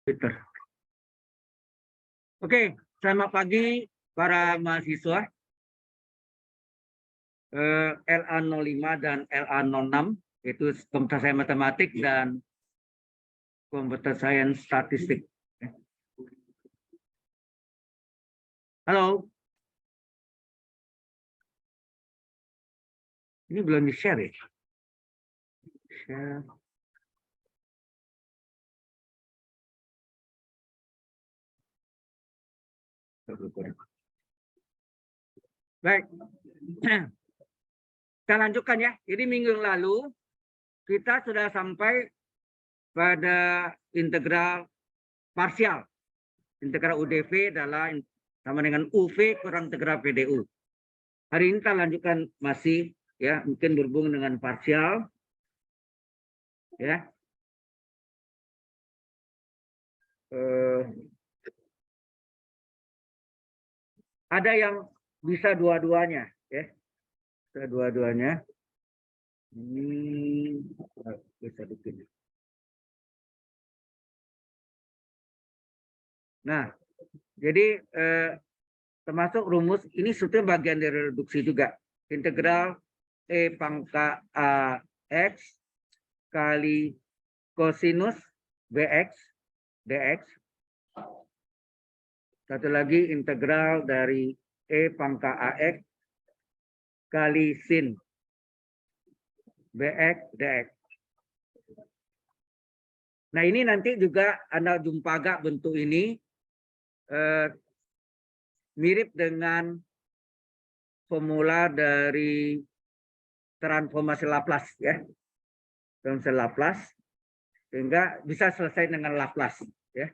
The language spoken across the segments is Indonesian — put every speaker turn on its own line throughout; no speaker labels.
Twitter. Oke, selamat pagi para mahasiswa LA05 dan LA06, yaitu Komputer Sains Matematik dan Komputer Sains Statistik. Halo. Ini belum di-share ya? Share. Baik. Kita lanjutkan ya. Jadi minggu lalu kita sudah sampai pada integral parsial. Integral UDV adalah sama dengan UV kurang integral PDU. Hari ini kita lanjutkan masih ya, mungkin berhubung dengan parsial ya. Ada yang bisa dua-duanya ya. Bisa dua-duanya. Ini bisa bikin. Nah, jadi termasuk rumus ini sebetulnya bagian dari reduksi juga. Integral E pangkat AX kali kosinus BX dx. Satu lagi integral dari E pangkat AX kali sin BX dx. Nah ini nanti juga Anda jumpa agak bentuk ini mirip dengan formula dari transformasi Laplace ya. Transformasi Laplace sehingga bisa selesai dengan Laplace ya.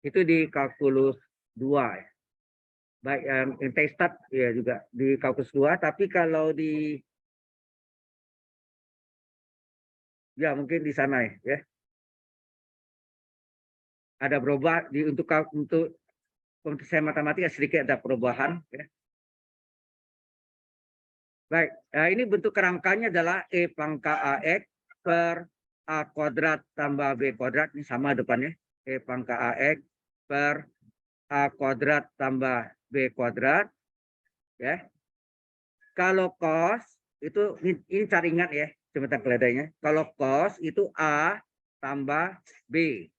Itu di kalkulus 2 ya. Baik yang T-stat ya juga di kalkulus 2, tapi kalau di ya mungkin di sana ya. Ada berubah untuk komputer sains matematika sedikit ada perubahan ya. Baik, nah ini bentuk kerangkanya adalah E pangkat AX per A kuadrat tambah B kuadrat, ini sama depannya. E pangkat AX per A kuadrat tambah B kuadrat ya. Kalau cos itu ini cara ingat ya, sebentar keledainya. Kalau cos itu A tambah B.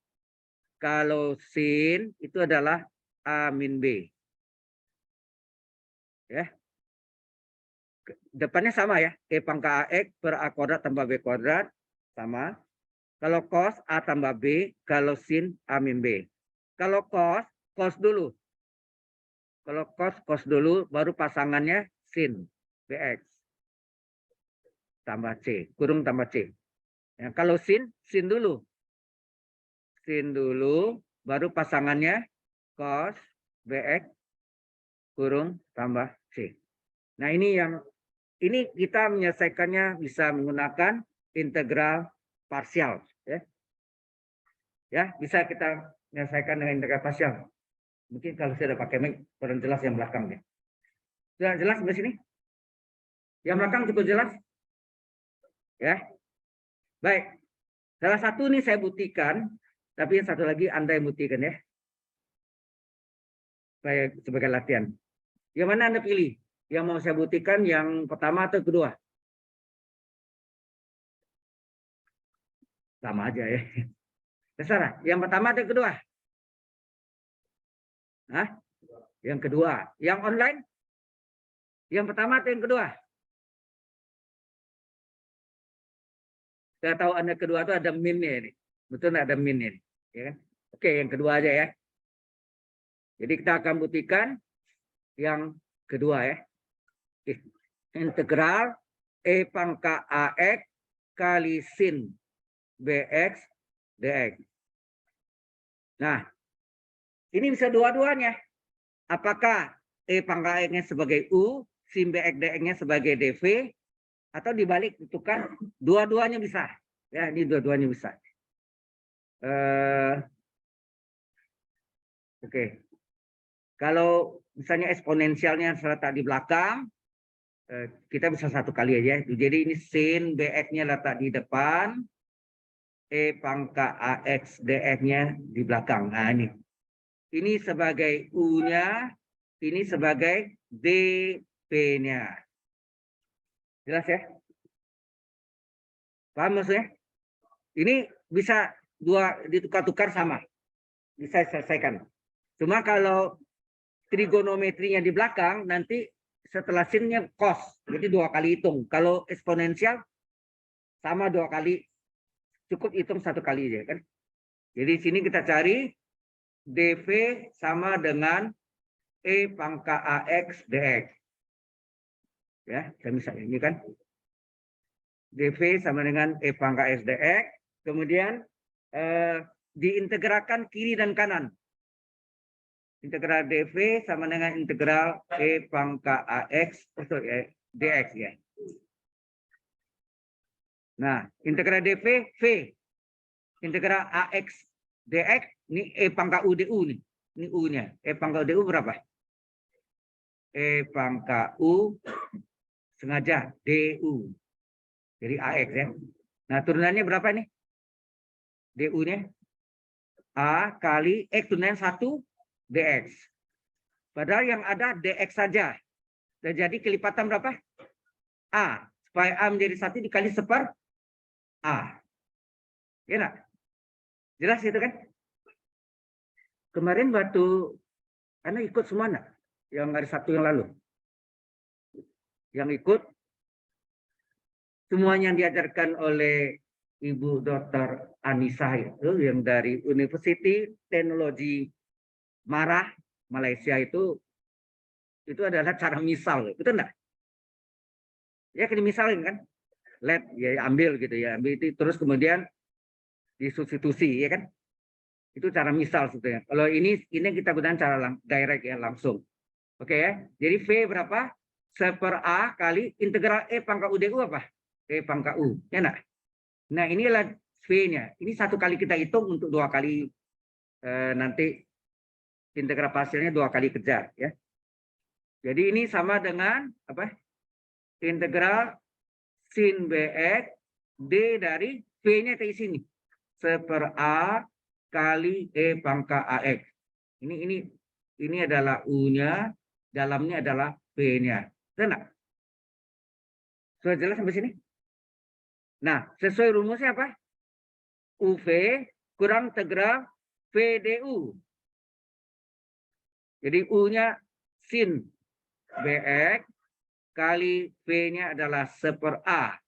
Kalau sin itu adalah A min B. Ya. Depannya sama ya, E pangkat AX per A kuadrat tambah B kuadrat sama. Kalau cos A tambah B, kalau sin A min B. Kalau cos dulu. Kalau cos dulu, baru pasangannya sin BX tambah C, kurung tambah C. Ya, kalau sin dulu. Sin dulu, baru pasangannya cos BX kurung tambah C. Nah ini kita menyelesaikannya bisa menggunakan integral parsial ya. Ya, bisa kita menyelesaikan dengan integral parsial. Mungkin kalau saya pakai mic kurang jelas yang belakang ya. Sudah jelas di sini? Yang belakang cukup jelas? Ya. Baik. Salah satu ini saya buktikan, tapi yang satu lagi Anda yang buktikan ya. Baik, sebagai latihan. Yang mana Anda pilih? Yang mau saya buktikan yang pertama atau kedua? Sama aja ya. Terserah. Yang pertama atau kedua? Hah? Yang kedua. Yang online? Yang pertama atau yang kedua? Saya tahu Anda kedua itu ada minnya ini. Betul ada minnya ini. Ya kan? Oke, yang kedua aja ya. Jadi kita akan buktikan yang kedua ya. Oke. Integral E pangkat AX kali sin BX dx. Nah, ini bisa dua-duanya. Apakah E pangkat AX-nya sebagai U, sin BX dx-nya sebagai dV, atau dibalik itu kan dua-duanya bisa. Ya, ini dua-duanya bisa. Oke. Kalau misalnya eksponensialnya terletak di belakang, kita bisa satu kali aja. Jadi ini sin BX-nya letak di depan, E pangkat AX DX-nya di belakang. Nah, ini sebagai U-nya, ini sebagai DP-nya. Jelas ya? Paham maksudnya? Ini bisa dua ditukar-tukar sama. Bisa selesaikan. Cuma kalau trigonometrinya di belakang, nanti setelah sinnya cos. Jadi 2 kali hitung. Kalau eksponensial, sama 2 kali. Cukup hitung 1 kali aja kan. Jadi sini kita cari dV sama dengan E pangkat AX DX. Ya, misalnya ini kan. dV sama dengan E pangkat X dx. Kemudian diintegralkan kiri dan kanan. Integral dV sama dengan integral E pangkat AX dx ya. Nah, integral dV V. Integral AX dx ini E pangkat U du nih. Ini U-nya. E pangkat du berapa? E pangkat U sengaja du. Jadi AX ya. Nah, turunannya berapa nih? du-nya A kali X turunan 1 dx. Padahal yang ada dx saja. Dan jadi kelipatan berapa? A. Supaya A menjadi 1 dikali seper A. Ya enggak? Jelas itu kan? Kemarin waktu Anda ikut semua enggak? Yang hari Sabtu yang lalu. Yang ikut semuanya yang diajarkan oleh Ibu Dr. Anissa itu yang dari University Teknologi Marah Malaysia itu adalah cara misal, betul enggak? Ya kan misalin kan, LED ya ambil gitu ya, ambil itu terus kemudian disubstitusi ya kan, itu cara misal sebetulnya. Kalau ini kita gunakan cara direct ya langsung. Oke ya, jadi V berapa? Seper A kali integral E pangkat U du apa? E pangkat U, ya enggak? Nah inilah V-nya. Ini 1 kali kita hitung untuk 2 kali nanti integral parsialnya 2 kali kejar ya. Jadi ini sama dengan apa? Integral sin BX D dari V-nya ke sini. Seper A kali E pangkat AX. Ini adalah U-nya, dalamnya adalah V-nya. Benar? Sudah jelas sampai sini? Nah, sesuai rumusnya apa? UV kurang integral VDU. Jadi U-nya sin BX kali V-nya adalah seper A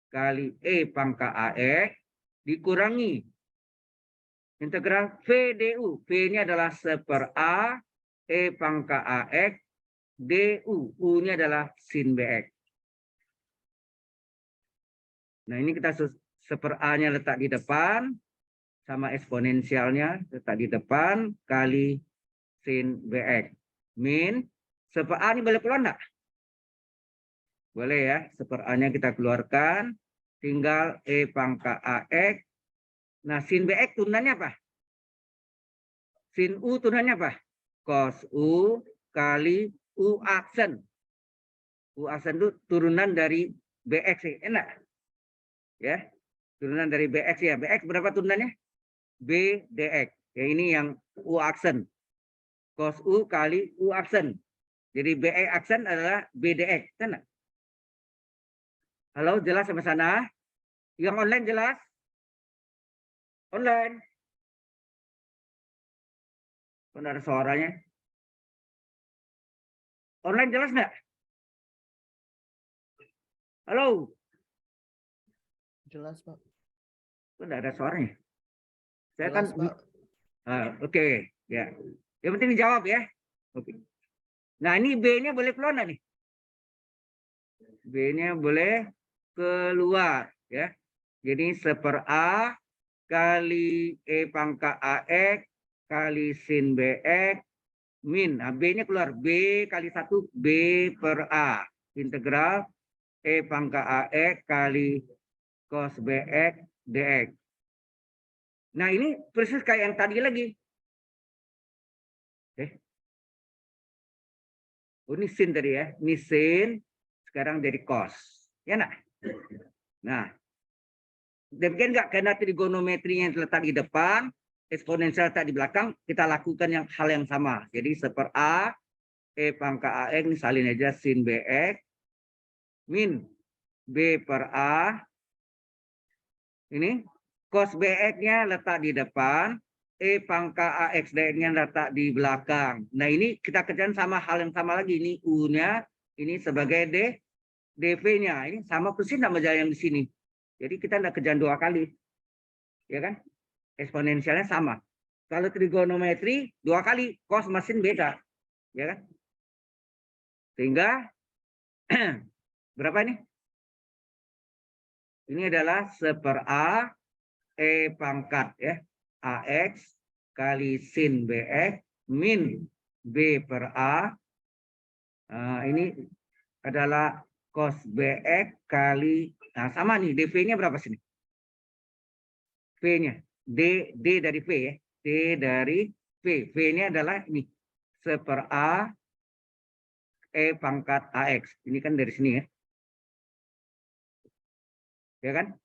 kali E pangkat AX dikurangi integral VDU. V-nya adalah seper A E pangkat AX DU. U-nya adalah sin BX. Nah ini kita seper A-nya letak di depan sama eksponensialnya letak di depan kali sin BX. Min seper A ini boleh keluar enggak? Boleh ya, seper A-nya kita keluarkan. Tinggal E pangkat AX. Nah, sin BX turunannya apa? Sin U turunannya apa? Cos U kali U aksen. U aksen itu turunan dari BX. Enak? Ya, turunan dari BX ya. BX berapa turunannya? B dx. Ya, ini yang U aksen. Cos U kali U aksen. Jadi BX aksen adalah B dx. Enak? Halo, jelas sampai sana? Yang online jelas? Online. Mana ada suaranya? Online jelas nggak? Halo?
Jelas, Pak.
Enggak ada suaranya. Saya
Jelas,
kan
Pak.
oke, ya. Yang penting dijawab ya. Oke. Nah, ini B-nya boleh keluar nggak nih? B-nya boleh keluar ya. Jadi seper A kali E pangkat AX kali sin BX min. Nah, B-nya keluar. B kali 1 B per A. Integral E pangkat AX kali cos BX dx. Nah, ini persis kayak yang tadi lagi. Oh, ini sin tadi ya. Ini sin, sekarang jadi cos. Ya nak? Nah, Demikian enggak? Karena trigonometrinya terletak di depan, eksponensial letak di belakang, kita lakukan hal yang sama. Jadi seper A, E pangkat AX, ini salin aja sin BX, min B per A, ini cos BX-nya letak di depan, E pangkat AX DX-nya letak di belakang. Nah ini kita kerjakan sama hal yang sama lagi. Ini U-nya, ini sebagai DV-nya. Ini sama persis sama jalan yang di sini. Jadi kita tidak kerjaan 2 kali. Ya kan? Eksponensialnya sama. Kalau trigonometri 2 kali, cos mesin beda. Ya kan? Sehingga berapa ini? Ini adalah seper A E pangkat ya AX kali sin BX min B per A. Ini adalah cos BX kali, nah sama nih DV-nya berapa sini? V-nya D dari V ya, D dari V. V-nya adalah ini seper A E pangkat AX. Ini kan dari sini ya. Ya kan?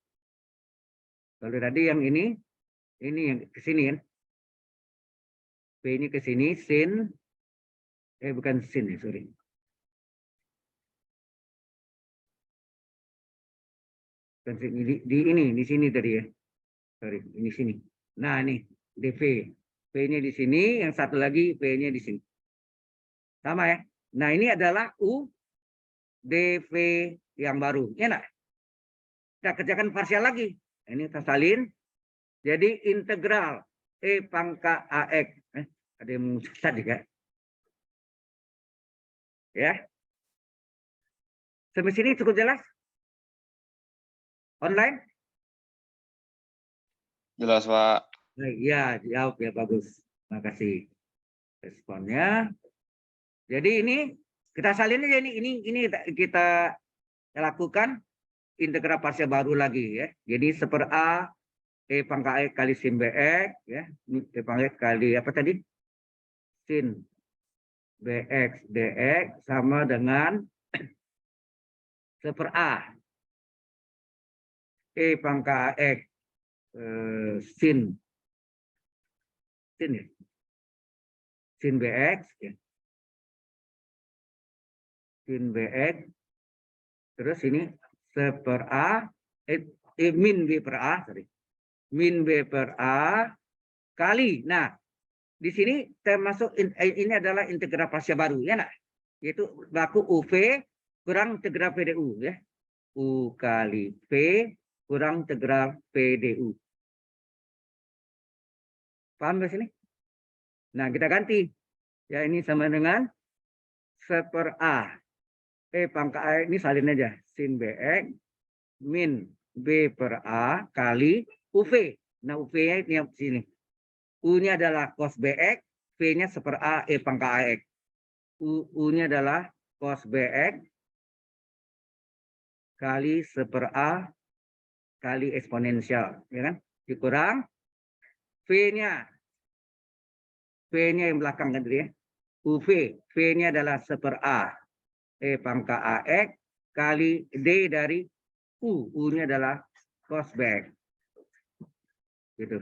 Kalau tadi yang ini yang ke sini kan. V ini ke sini sin bukan sin ya, sorry. Di sini tadi ya. Sorry, ini sini. Nah, ini DV. V-nya di sini, yang satu lagi V-nya di sini. Sama ya. Nah, ini adalah U DV yang baru. Ya enggak? Kita kerjakan parsial lagi. Ini kita salin. Jadi integral E pangkat AX. Ada yang tadi kan? Ya. Sampai sini cukup jelas? Online?
Jelas, Pak.
Ya, jawab ya, bagus. Terima kasih responnya. Jadi ini kita salin aja ini kita lakukan integral parsial baru lagi ya. Jadi seper A E pangkat X kali sin BX ya. Ini E pangkat X kali apa tadi? Sin BX DX sama dengan seper A E pangkat X sin ya. Sin BX ya. Sin BX terus ini seper A min B per A, sorry. Min B per A kali. Nah, di sini termasuk ini adalah integral parsial baru ya nak, yaitu baku UV kurang integral PDU ya. U kali V kurang integral PDU. Paham di sini? Nah, kita ganti. Ya, ini sama dengan seper A. Pangkat A ini salin aja. Sin BX min B per A kali UV. Nah, UV-nya ini yang sini. U-nya adalah cos BX, V-nya seper A E pangkat AX. U-nya adalah cos BX kali seper A kali eksponensial, ya kan? Dikurang V-nya yang belakang kan tadi ya. UV, V-nya adalah seper A E pangkat AX kali D dari U. U-nya adalah cos BX. Gitu.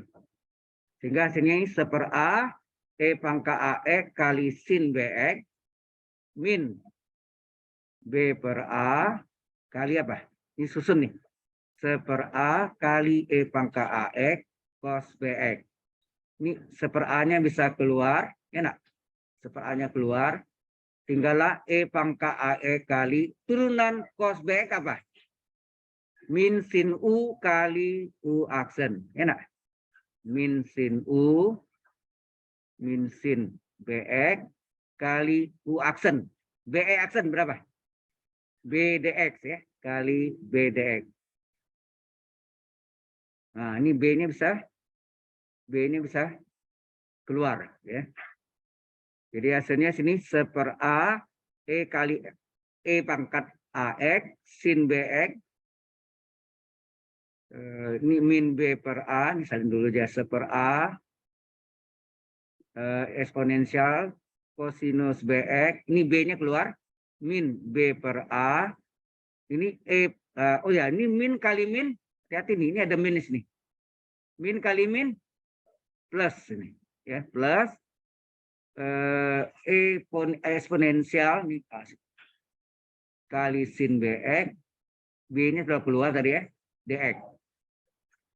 Sehingga hasilnya ini seper A E pangkat AX kali sin BX min B per A kali apa? Ini susun nih. Seper A kali E pangkat AX cos BX. Ini seper A-nya bisa keluar. Ya enggak? Seper A-nya keluar. Tinggallah E pangkat AX kali turunan cos BX apa? Min sin U kali U aksen. Ya enggak? Min sin U min sin BX kali U aksen. BE aksen berapa? BDX ya, kali BDX. Nah, ini B-nya bisa keluar ya. Jadi hasilnya sini seper A E kali E pangkat AX sin BX. Ini min B per A, ini salin dulu aja seper A eksponensial kosinus BX, ini B-nya keluar, min B per A, ini oh ya, ini min kali min Hati-hati nih, ini ada minus nih. Min kali min plus ini, ya plus eksponensial nih kali sin bx, b-nya sudah keluar tadi ya, dx.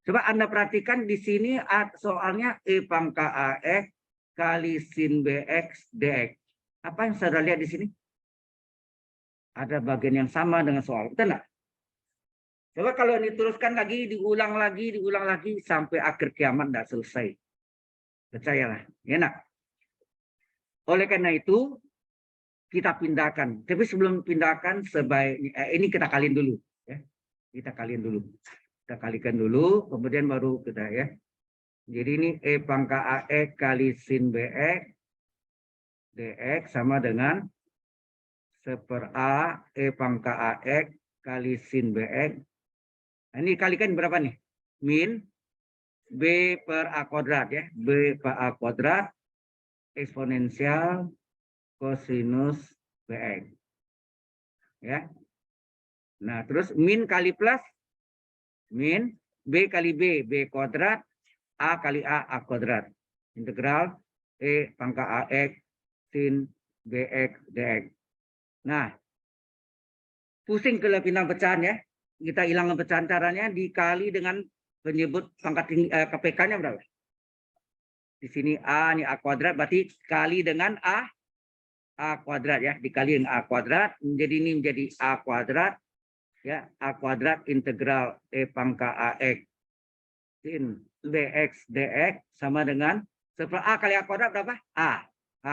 Coba Anda perhatikan di sini soalnya e pangkat ax kali sin bx dx. Apa yang saudara lihat di sini? Ada bagian yang sama dengan soal, betul nggak? Coba kalau diteruskan lagi, diulang lagi sampai akhir kiamat tidak selesai. Percayalah, enak. Oleh karena itu kita pindahkan. Tapi sebelum pindahkan sebaiknya ini kita kaliin dulu, ya. Kita kaliin dulu. Kita kalikan dulu, kemudian baru kita ya. Jadi ini e pangkat ax kali sin bx dx sama dengan 1/a e pangkat ax kali sin bx. Nah, ini kalikan berapa nih? Min b per a kuadrat ya. B per a kuadrat eksponensial kosinus bx. Ya. Nah, terus min kali plus min b kali b, b kuadrat, a kali a kuadrat. Integral e pangkat ax sin bx dx. Nah, pusing kalau pindah pecahan ya. Kita hilangkan pecahan, caranya dikali dengan penyebut pangkat tinggi KPK-nya berapa? Di sini a, ini a kuadrat, berarti kali dengan a kuadrat ya, dikali dengan a kuadrat, menjadi ini menjadi a kuadrat ya, a kuadrat integral e pangkat ax sin bx dx sama dengan a kali a kuadrat berapa? A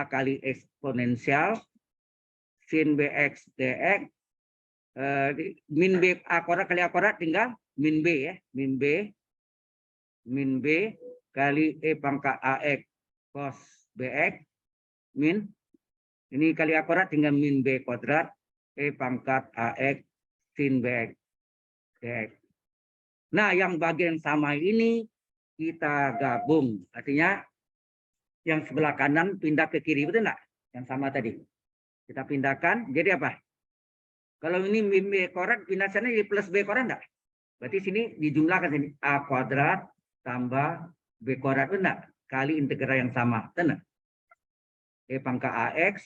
kali eksponensial sin bx dx min b a kuadrat kali a kuadrat tinggal min b ya, min b kali e pangkat ax cos bx min ini kali a kuadrat tinggal min b kuadrat e pangkat ax sin bx dx. Nah, yang bagian sama ini kita gabung, artinya yang sebelah kanan pindah ke kiri, betul enggak? Yang sama tadi kita pindahkan jadi apa? Kalau ini min b kuadrat pindah sana jadi plus b kuadrat enggak? Berarti sini dijumlahkan sini a kuadrat tambah b kuadrat, benar? Kali integral yang sama, benar? E pangkat ax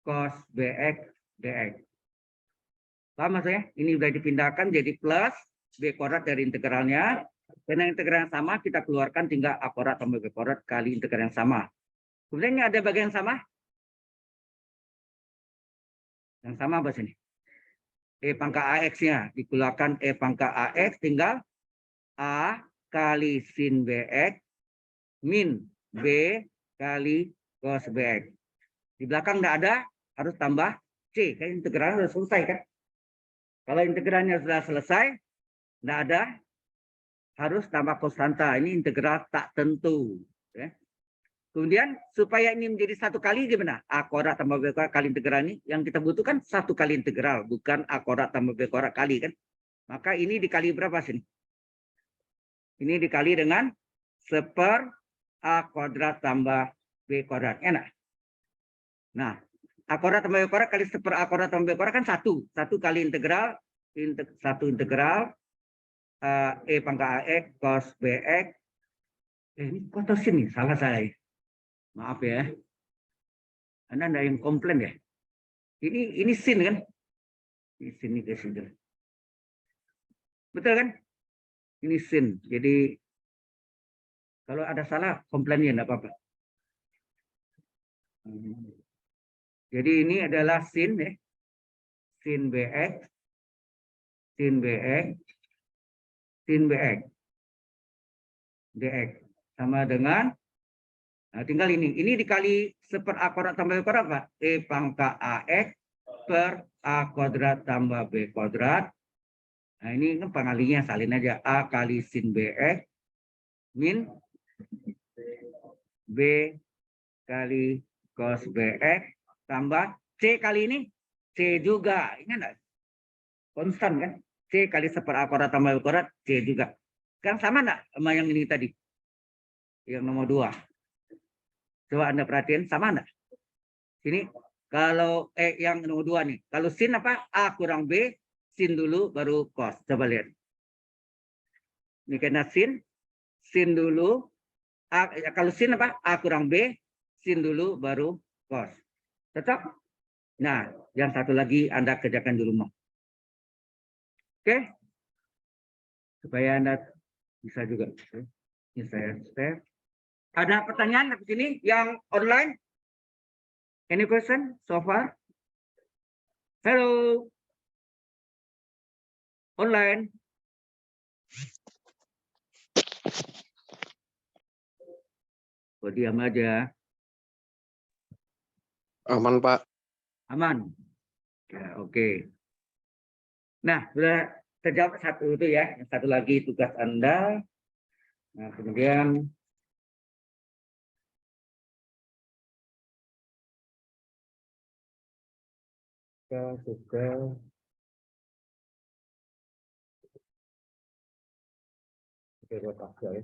cos bx dx. Paham maksudnya? Ini sudah dipindahkan jadi plus b kuadrat dari integralnya. Karena integral yang sama kita keluarkan tinggal a kuadrat tambah b kuadrat kali integral yang sama. Kemudian ini ada bagian sama. Yang sama apa sini? E pangkat ax-nya dikeluarkan e pangkat ax tinggal a kali sin bx min b kali cos bx. Di belakang tidak ada, harus tambah c. Kan integralnya sudah selesai kan? Kalau integralnya sudah selesai, tidak ada, harus tambah konstanta. Ini integral tak tentu. Ya. Kemudian supaya ini menjadi satu kali gimana? A kuadrat tambah b kuadrat kali integral ini. Yang kita butuhkan satu kali integral, bukan a kuadrat tambah b kuadrat kali kan? Maka ini dikali berapa sini? Ini dikali dengan 1/a kuadrat tambah b kuadrat. Enak. Nah, a kuadrat tambah b kuadrat kali 1/a kuadrat tambah b kuadrat kan satu kali integral satu integral e pangkat ax cos bx. Ini kotosin nih, salah saya. Maaf ya. Anda ada yang komplain ya. Ini sin kan? Ini sin ini sin. Betul kan? Ini sin. Jadi kalau ada salah komplainnya enggak apa-apa. Jadi ini adalah sin ya. Sin bx sin bx sin bx dx sama dengan tinggal ini dikali 1/a kuadrat tambah b kuadrat apa? E pangkat ax per a kuadrat tambah b kuadrat. Nah ini kan pengalinya salin aja a kali sin bx min b kali cos bx tambah c kali ini c juga, ingat enggak? Konstan kan? C kali 1/a kuadrat tambah b kuadrat c juga. Sekarang sama enggak sama yang ini tadi? Yang nomor 2. Coba Anda perhatiin sama enggak? Sini kalau yang nomor 2 nih. Kalau sin apa? A kurang B, sin dulu baru cos. Coba lihat. Ini karena sin dulu. A, kalau sin apa? A kurang B, sin dulu baru cos. Cocok? Nah, yang satu lagi Anda kerjakan di rumah. Oke? Supaya Anda bisa juga. Ini saya share. Ada pertanyaan di sini yang online? Any question so far? Hello? Online? Oh, diam aja.
Aman, Pak.
Aman. Ya, oke. Nah, sudah terjawab satu itu ya. Yang satu lagi tugas Anda. Nah, kemudian kita sudah ya.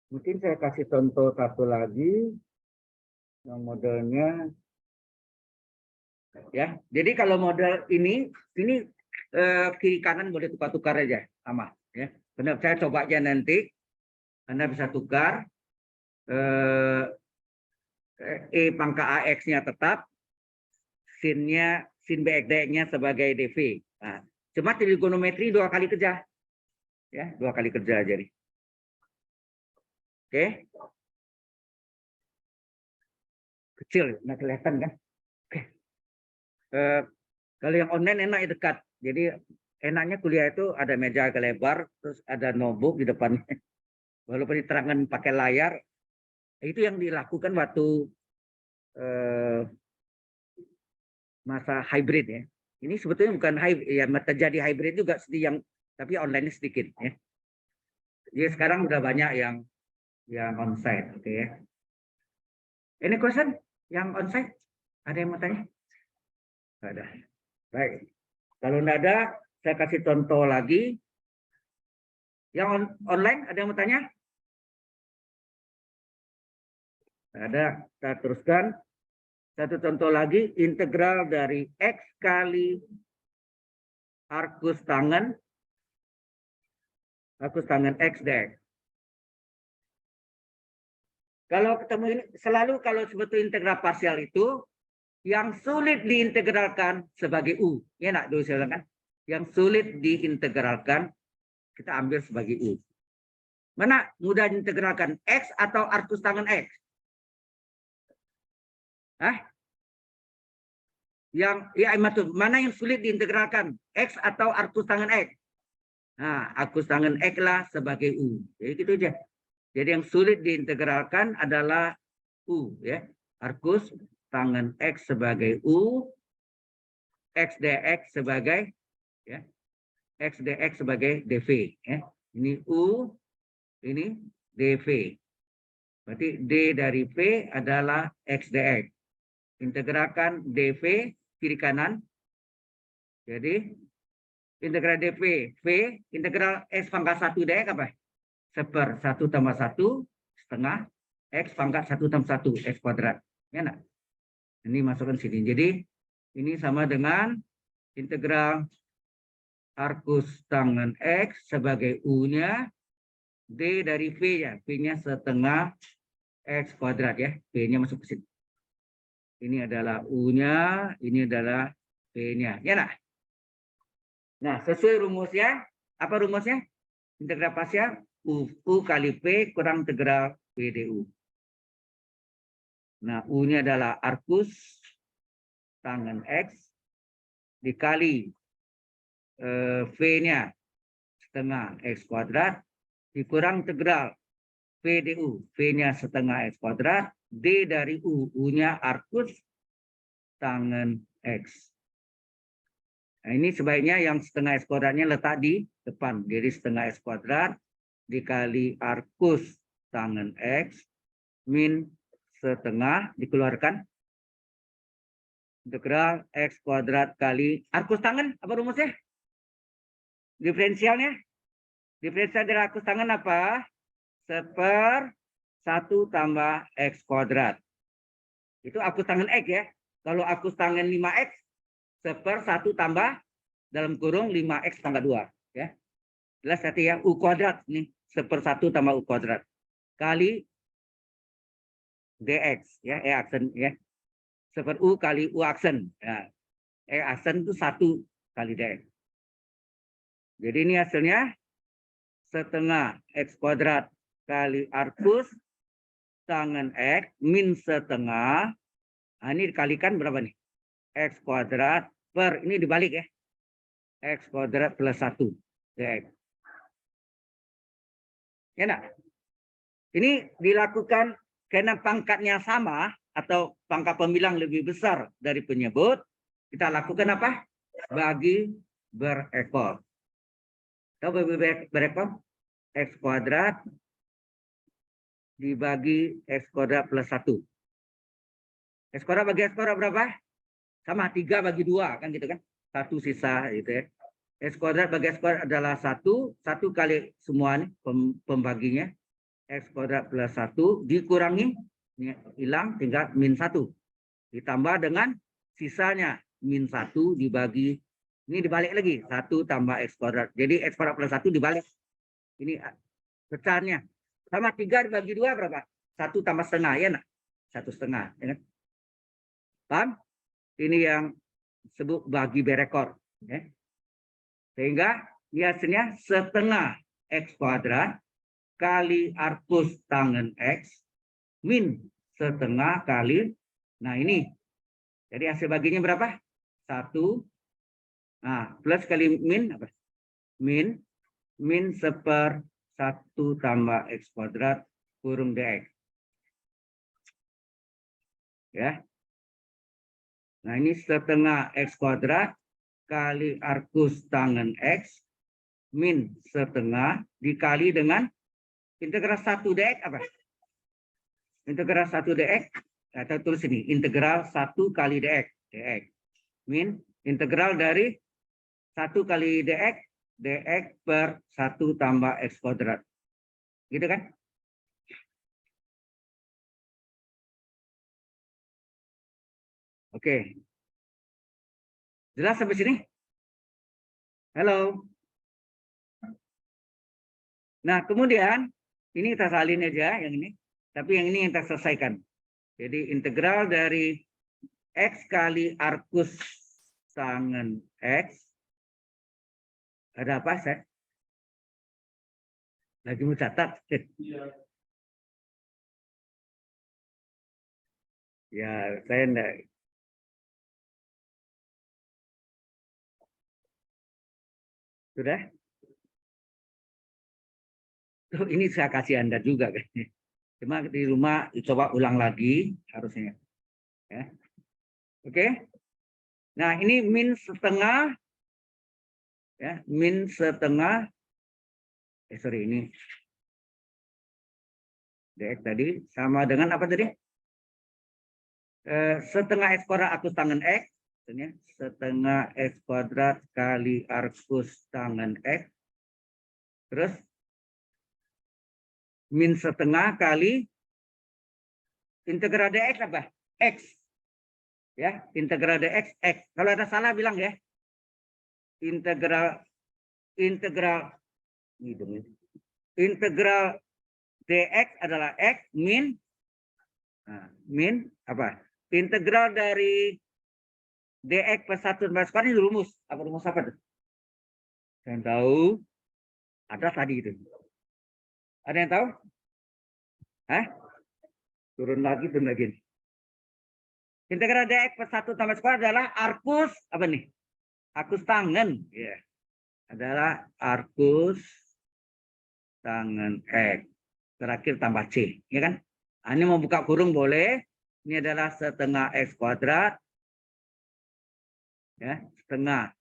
Mungkin saya kasih contoh satu lagi yang modelnya ya. Jadi kalau model ini kiri kanan boleh tukar-tukar aja sama ya. Benar, saya coba aja nanti Anda bisa tukar E pangkat AX-nya tetap, sin BX-nya sebagai DV. Nah, cuma trigonometri 2 kali kerja. Ya, 2 kali kerja jadi. Oke. Kecil, nggak kelihatan kan? Oke. Kalau yang online enak dekat. Jadi enaknya kuliah itu ada meja agak lebar, terus ada notebook di depannya. Walaupun diterangkan pakai layar, itu yang dilakukan waktu masa hybrid ya. Ini sebetulnya bukan hybrid, ya terjadi hybrid juga tapi online sedikit ya. Jadi sekarang udah banyak yang onsite, oke ya. Any question yang onsite? Ada yang mau tanya? Nggak ada. Baik. Kalau nggak ada, saya kasih contoh lagi. Yang online ada yang mau tanya? Ada. Kita teruskan. Satu contoh lagi, integral dari X kali arcus tangen X dx. Kalau ketemu ini, selalu kalau sebetulnya integral parsial itu, yang sulit diintegralkan sebagai U. Ya nak, dulu saya kan? Yang sulit diintegralkan, kita ambil sebagai U. Mana mudah diintegralkan? X atau arcus tangen X? Hah? Mana yang sulit diintegralkan? X atau arcus tangen X? Nah, arcus tangen X lah sebagai U. Jadi gitu aja. Jadi yang sulit diintegralkan adalah U, ya. Arcus tangen X sebagai U, X dx sebagai ya, X dx sebagai dv, ya. Ini U, ini dv. Berarti D dari V adalah X dx. Integralkan dv kiri kanan. Jadi integral dv, V, integral X pangkat 1 dx apa? 1/1 tambah 1 setengah X pangkat 1 tambah 1 X kuadrat. Ya nak? Ini masukkan sini. Jadi ini sama dengan integral arcus tangen X sebagai U-nya D dari V ya. V-nya setengah X kuadrat ya. V-nya masuk ke sini. Ini adalah U-nya, ini adalah V-nya. Ya nak? Nah, sesuai rumusnya. Apa rumusnya? Integral parsial U kali P kurang integral P du. Nah, U-nya adalah arcus tangen X dikali V-nya setengah X kuadrat dikurang integral P du. V-nya setengah X kuadrat. D dari U. U-nya arcus tangen X. Nah, ini sebaiknya yang setengah X kuadratnya letak di depan. Jadi setengah X kuadrat dikali arcus tangen X min setengah dikeluarkan integral X kuadrat kali arcus tangen. Apa rumusnya? Diferensialnya? Diferensial dari arcus tangen apa? 1/1 tambah X kuadrat. Itu arcus tangen X ya. Kalau arcus tangen 5X, 1/1 tambah dalam kurung 5X pangkat 2. Ya, jelas tadi ya, U kuadrat nih 1/1 tambah U kuadrat kali dx ya, aksen ya, 1/U kali U aksen. Ya, aksen itu 1 kali dx. Jadi ini hasilnya setengah x kuadrat kali arcus tangen x min setengah. Nah, ini dikalikan berapa nih? X kuadrat per, ini dibalik ya, x kuadrat plus 1 dx. Ya enggak? Ini dilakukan karena pangkatnya sama atau pangkat pembilang lebih besar dari penyebut. Kita lakukan apa? Bagi berekor. Tahu bagi berekor? X kuadrat dibagi x kuadrat plus 1. X kuadrat bagi x kuadrat berapa? Sama, 3 bagi 2 kan gitu kan. 1 sisa gitu ya. X kuadrat bagi x kuadrat adalah 1 kali semua nih pembaginya. X kuadrat plus 1 dikurangi, hilang tinggal min 1. Ditambah dengan sisanya min 1 dibagi, ini dibalik lagi 1 tambah x kuadrat. Jadi x kuadrat plus 1 dibalik. Ini pecahannya. Sama 3 dibagi 2 berapa? 1 tambah setengah ya nak? 1/2 ya kan? Paham? Ini yang disebut bagi berekor ya. Sehingga biasanya setengah x kuadrat kali arcus tangen x min setengah kali, nah ini. Jadi hasil baginya berapa? 1. Nah, plus kali min apa? Min 1/1 tambah x kuadrat kurung dx. Ya. Nah, ini setengah x kuadrat kali arcus tangen x min setengah dikali dengan integral 1 dx apa? Integral 1 dx, kita tulis ini, integral 1 kali dx. Min integral dari 1 kali dx, dx per 1 tambah x kuadrat. Gitu kan? Oke. Jelas sampai sini? Halo? Nah, kemudian ini kita salin aja yang ini. Tapi yang ini yang kita selesaikan. Jadi integral dari x kali arcus tangen x. Ada apa, saya? Lagi mau catat. Ya, saya enggak. Sudah? Tuh, ini saya kasih Anda juga. Cuma di rumah coba ulang lagi harusnya. Ya. Oke. Nah, ini min setengah. Ya, min setengah. Sorry, ini. Dx tadi sama dengan apa tadi? Setengah x kuadrat arcus tangen x. Setengah x kuadrat kali arcus tangen x. Terus min setengah kali integral dx apa? X. Ya, integral dx x. Kalau ada salah bilang ya. Integral dx adalah x min min apa? Integral dari dx plus 1 tambah sekarang ini rumus. Apa rumus apa tuh? Yang tahu? Ada tadi itu. Ada yang tahu? Hah? Turun lagi. Integral dx plus 1 tambah sekarang adalah arcus apa nih? Arcus tangen. Ya. Yeah. Adalah arcus tangen x. Terakhir tambah c. Ya kan? Ini mau buka kurung boleh. Ini adalah setengah x kuadrat. Ya, setengah.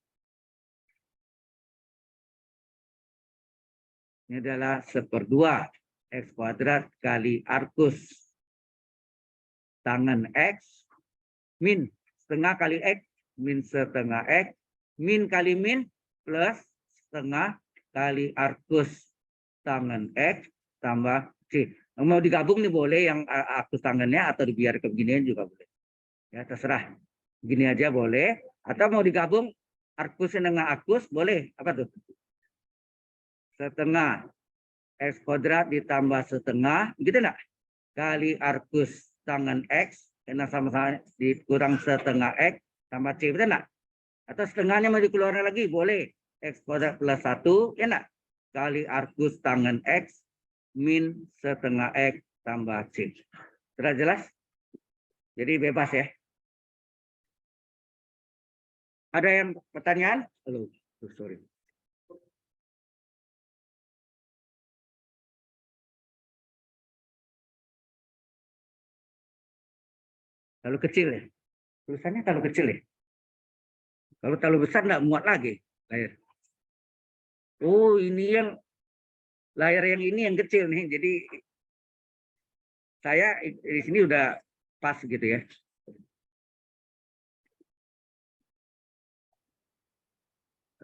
Ini adalah 1/2 x kuadrat kali arcus tangen x min setengah kali x min setengah x min kali min plus setengah kali arcus tangen x tambah c. Mau digabung nih boleh yang arcus tangennya atau dibiarkan beginian juga boleh. Ya, terserah. Gini aja boleh. Atau mau digabung arcus dengan arcus boleh. Apa tuh? setengah X kuadrat ditambah setengah, gitu enggak? Kali arcus tangen X, karena sama-sama dikurang setengah X tambah C, betul enggak? Atau setengahnya mau dikeluarkan lagi, boleh. X kuadrat plus 1, ya enggak? Kali arcus tangen X min setengah X tambah C. Sudah jelas? Jadi bebas ya. Ada yang pertanyaan? Halo, sorry. Terlalu kecil ya? Tulisannya terlalu kecil ya? Kalau terlalu besar nggak muat lagi layar. Oh, ini yang layar yang ini yang kecil nih. Jadi saya di sini udah pas gitu ya.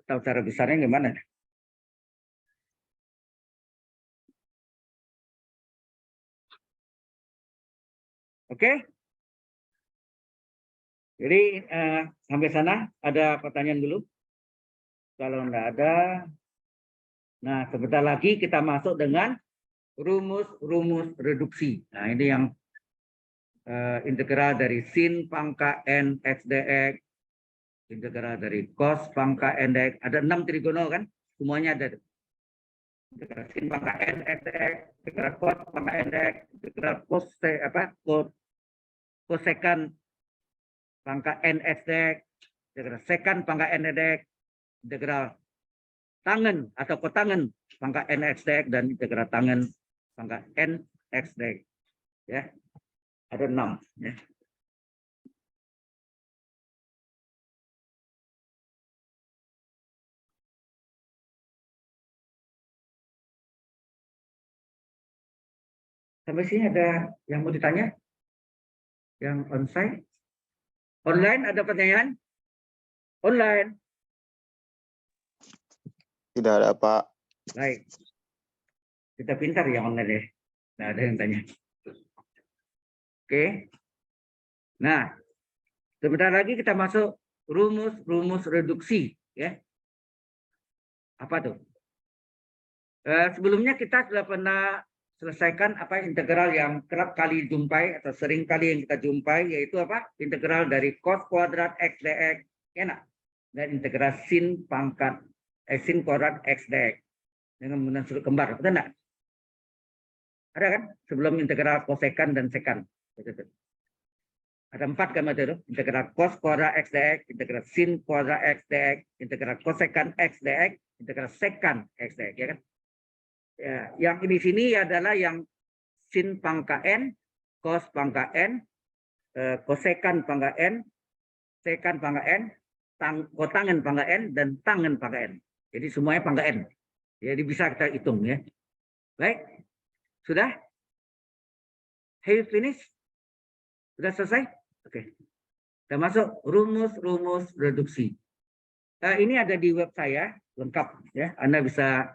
Tahu cara besarnya gimana? Oke? Jadi sampai sana ada pertanyaan dulu? Kalau nggak ada, nah sebentar lagi kita masuk dengan rumus-rumus reduksi. Nah ini yang integral dari sin pangkat n x dx, integral dari cos pangkat n dx. Ada 6 trigono kan? Semuanya ada. Integral sin pangkat n x dx, integral cos pangkat n dx, integral kosekan pangkat n x dx, integral sekan pangkat n dx, integral tangen atau kotangen pangkat n x dx, dan integral tangen pangkat n x dx. Ya, ada 6. Ya. Sampai sini ada yang mau ditanya? Yang onsite? Online ada pertanyaan? Online?
Tidak ada, Pak.
Baik. Kita pintar ya online ya. Nah, ada yang tanya. Oke. Nah, sebentar lagi kita masuk rumus-rumus reduksi. Ya. Apa tuh? Sebelumnya kita sudah pernah selesaikan apa integral yang kerap kali jumpai atau sering kali yang kita jumpai, yaitu apa? Integral dari cos kuadrat x dx, ya nak? Dan integral sin pangkat sin kuadrat x dx dengan menggunakan sudut kembar, betul enggak? Ada kan? Sebelum integral kosekan dan sekan. Ada 4 kan itu? Integral cos kuadrat x dx, integral sin kuadrat x dx, integral kosekan x dx, integral sekan x dx, ya kan? Ya, yang di sini adalah yang sin pangkat n, cos pangkat n, kosekan pangkat n, sekan pangkat n, kotangen pangkat n, dan tangen pangkat n. Jadi semuanya pangkat n. Jadi bisa kita hitung ya. Baik, sudah? Have you finished? Sudah selesai? Oke. Kita masuk rumus-rumus reduksi. Ini ada di web saya, lengkap ya. Anda bisa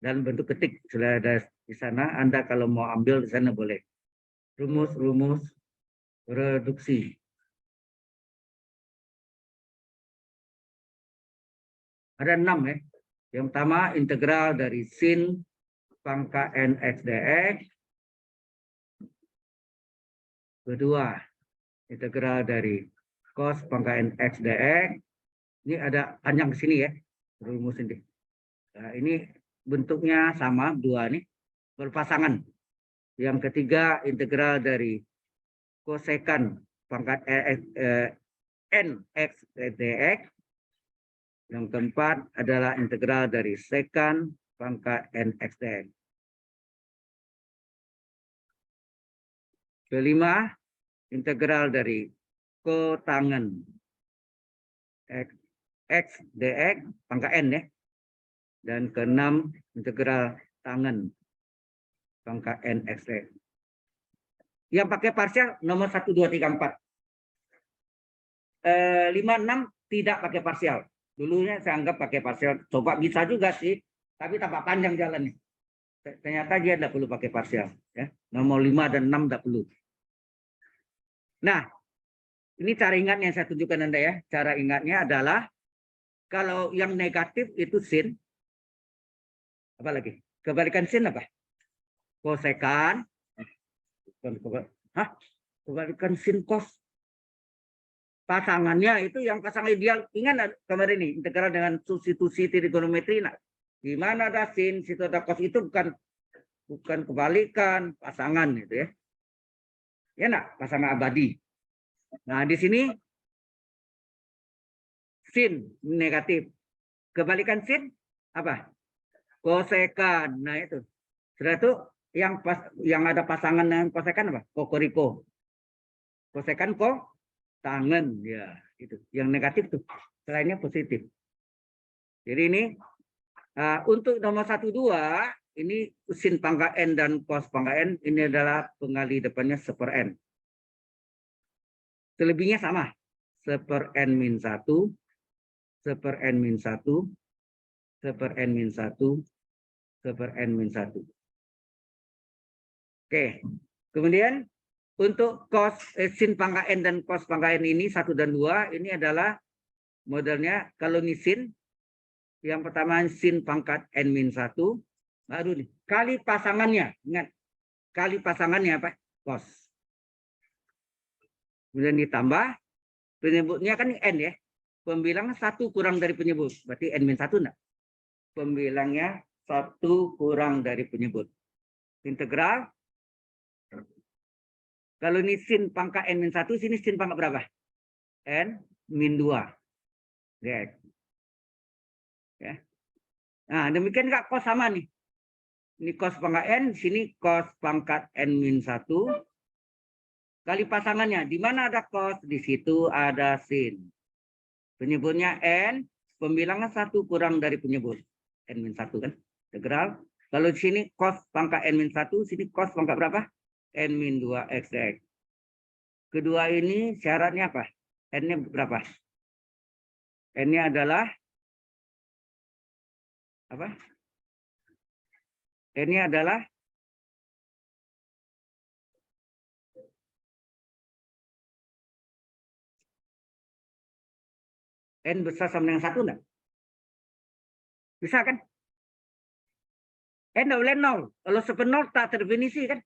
dalam bentuk ketik, sudah ada di sana. Anda kalau mau ambil di sana boleh. Rumus-rumus reduksi. Ada 6 ya. Yang pertama integral dari sin pangkat n x dx. Kedua integral dari cos pangkat n x dx. Ini ada panjang ke sini ya, rumus ini. Nah, ini bentuknya sama, 2 nih, berpasangan. Yang ketiga integral dari kosekan pangkat n x dx. Yang keempat adalah integral dari sekan pangkat n x dx. Kelima, integral dari kotangen x dx pangkat n ya. Dan keenam, integral tangen pangkat n x dx. Yang pakai parsial nomor 1, 2, 3, 4. 5, 6 tidak pakai parsial. Dulunya saya anggap pakai parsial. Coba bisa juga sih, tapi tambah panjang jalannya. Ternyata dia tidak perlu pakai parsial. Ya. Nomor 5 dan 6 tidak perlu. Nah, ini cara ingat yang saya tunjukkan Anda ya. Cara ingatnya adalah kalau yang negatif itu sin. Apa lagi? Kebalikan sin apa? Kosekan. Kebalikan sin kos. Pasangannya itu yang pasangan ideal. Ingat kemarin ini integral dengan substitusi trigonometri. Nah, di mana ada sin, situ ada kos, itu bukan kebalikan pasangan gitu ya. Ya nak, pasangan abadi. Nah, di sini sin negatif. Kebalikan sin apa? Kosekan. Nah, itu. Setelah itu yang ada pasangan dengan kosekan apa? Kokoriko. Kosekan kok tangan ya, itu. Yang negatif tuh. Selainnya positif. Jadi ini untuk nomor 1 2 ini sin pangkat n dan cos pangkat n ini adalah pengali depannya seper n. Selebihnya sama. Seper n min 1, seper n min 1, seper n min 1, seper n min 1. Oke. Kemudian untuk cos sin pangkat n dan cos pangkat n ini 1 dan 2 ini adalah modelnya kalau ini sin yang pertama sin pangkat n min 1 baru nih kali pasangannya, ingat kali pasangannya apa? Cos. Kemudian ditambah penyebutnya kan n ya. Pembilangnya 1 kurang dari penyebut. Berarti n min 1 enggak? Pembilangnya 1 kurang dari penyebut. Integral. Kalau ini sin pangkat n min 1, sini sin pangkat berapa? N min 2. Dx. Ya. Nah, demikian enggak cos sama nih. Ini cos pangkat n, sini cos pangkat n min 1. Kali pasangannya, di mana ada cos, di situ ada sin. Penyebutnya n, pembilangnya 1 kurang dari penyebut. N min 1 kan, integral. Kalau di sini cos pangkat n min 1, sini cos pangkat berapa? N min 2 x dx. Kedua ini syaratnya apa? N-nya berapa? N-nya adalah apa? N-nya adalah N besar sama dengan 1 enggak? Bisa kan? N boleh 0. Kalau seper 0 tak terdefinisi kan?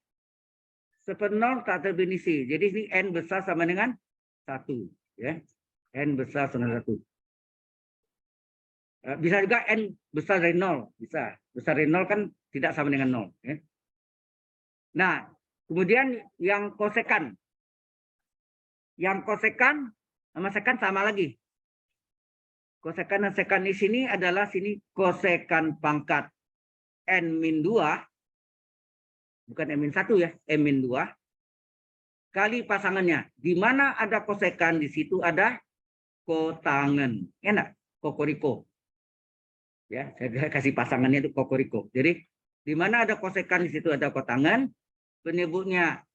Seper 0 tak terdefinisi. Jadi ini N besar sama dengan 1. Ya. N besar sama dengan 1. Bisa juga N besar dari 0. Bisa. Besar dari 0 kan tidak sama dengan 0. Ya. Nah, kemudian yang kosekan. Yang kosekan sama sekan sama lagi. Kosekan dan sekan di sini adalah sini kosekan pangkat n min 2. Bukan n min 1 ya, n min 2. Kali pasangannya. Di mana ada kosekan, di situ ada kotangan. Enak, kokoriko. Ya, saya kasih pasangannya itu kokoriko. Jadi di mana ada kosekan, di situ ada kotangan. Penyebutnya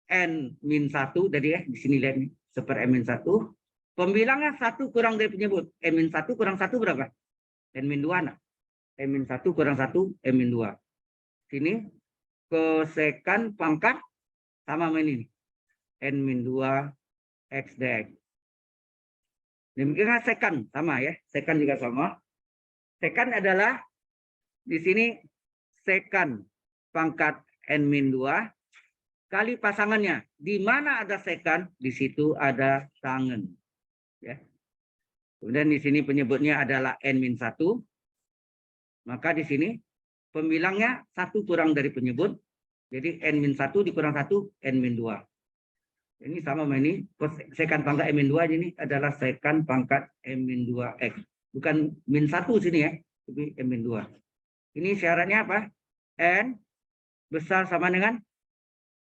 n min 1 tadi ya, di sini lihat nih, seper n min 1. Pembilangnya 1 kurang dari penyebut. N min 1 kurang 1 berapa? N min 2 nah. N min 1 kurang 1, N min 2. Sini kosekan pangkat sama sama ini. N min 2 x dx. Demikian sekan sama ya. Sekan juga sama. Sekan adalah di sini sekan pangkat n min 2 kali pasangannya. Di mana ada sekan, di situ ada tangan. Ya. Kemudian di sini penyebutnya adalah n min 1. Maka di sini pembilangnya 1 kurang dari penyebut. Jadi n min 1 dikurang 1, n min 2. Ini sama ini. Sekan pangkat n min 2 ini adalah sekan pangkat n min 2x. Bukan min 1 sini ya. Tapi n min 2. Ini syaratnya apa? N besar sama dengan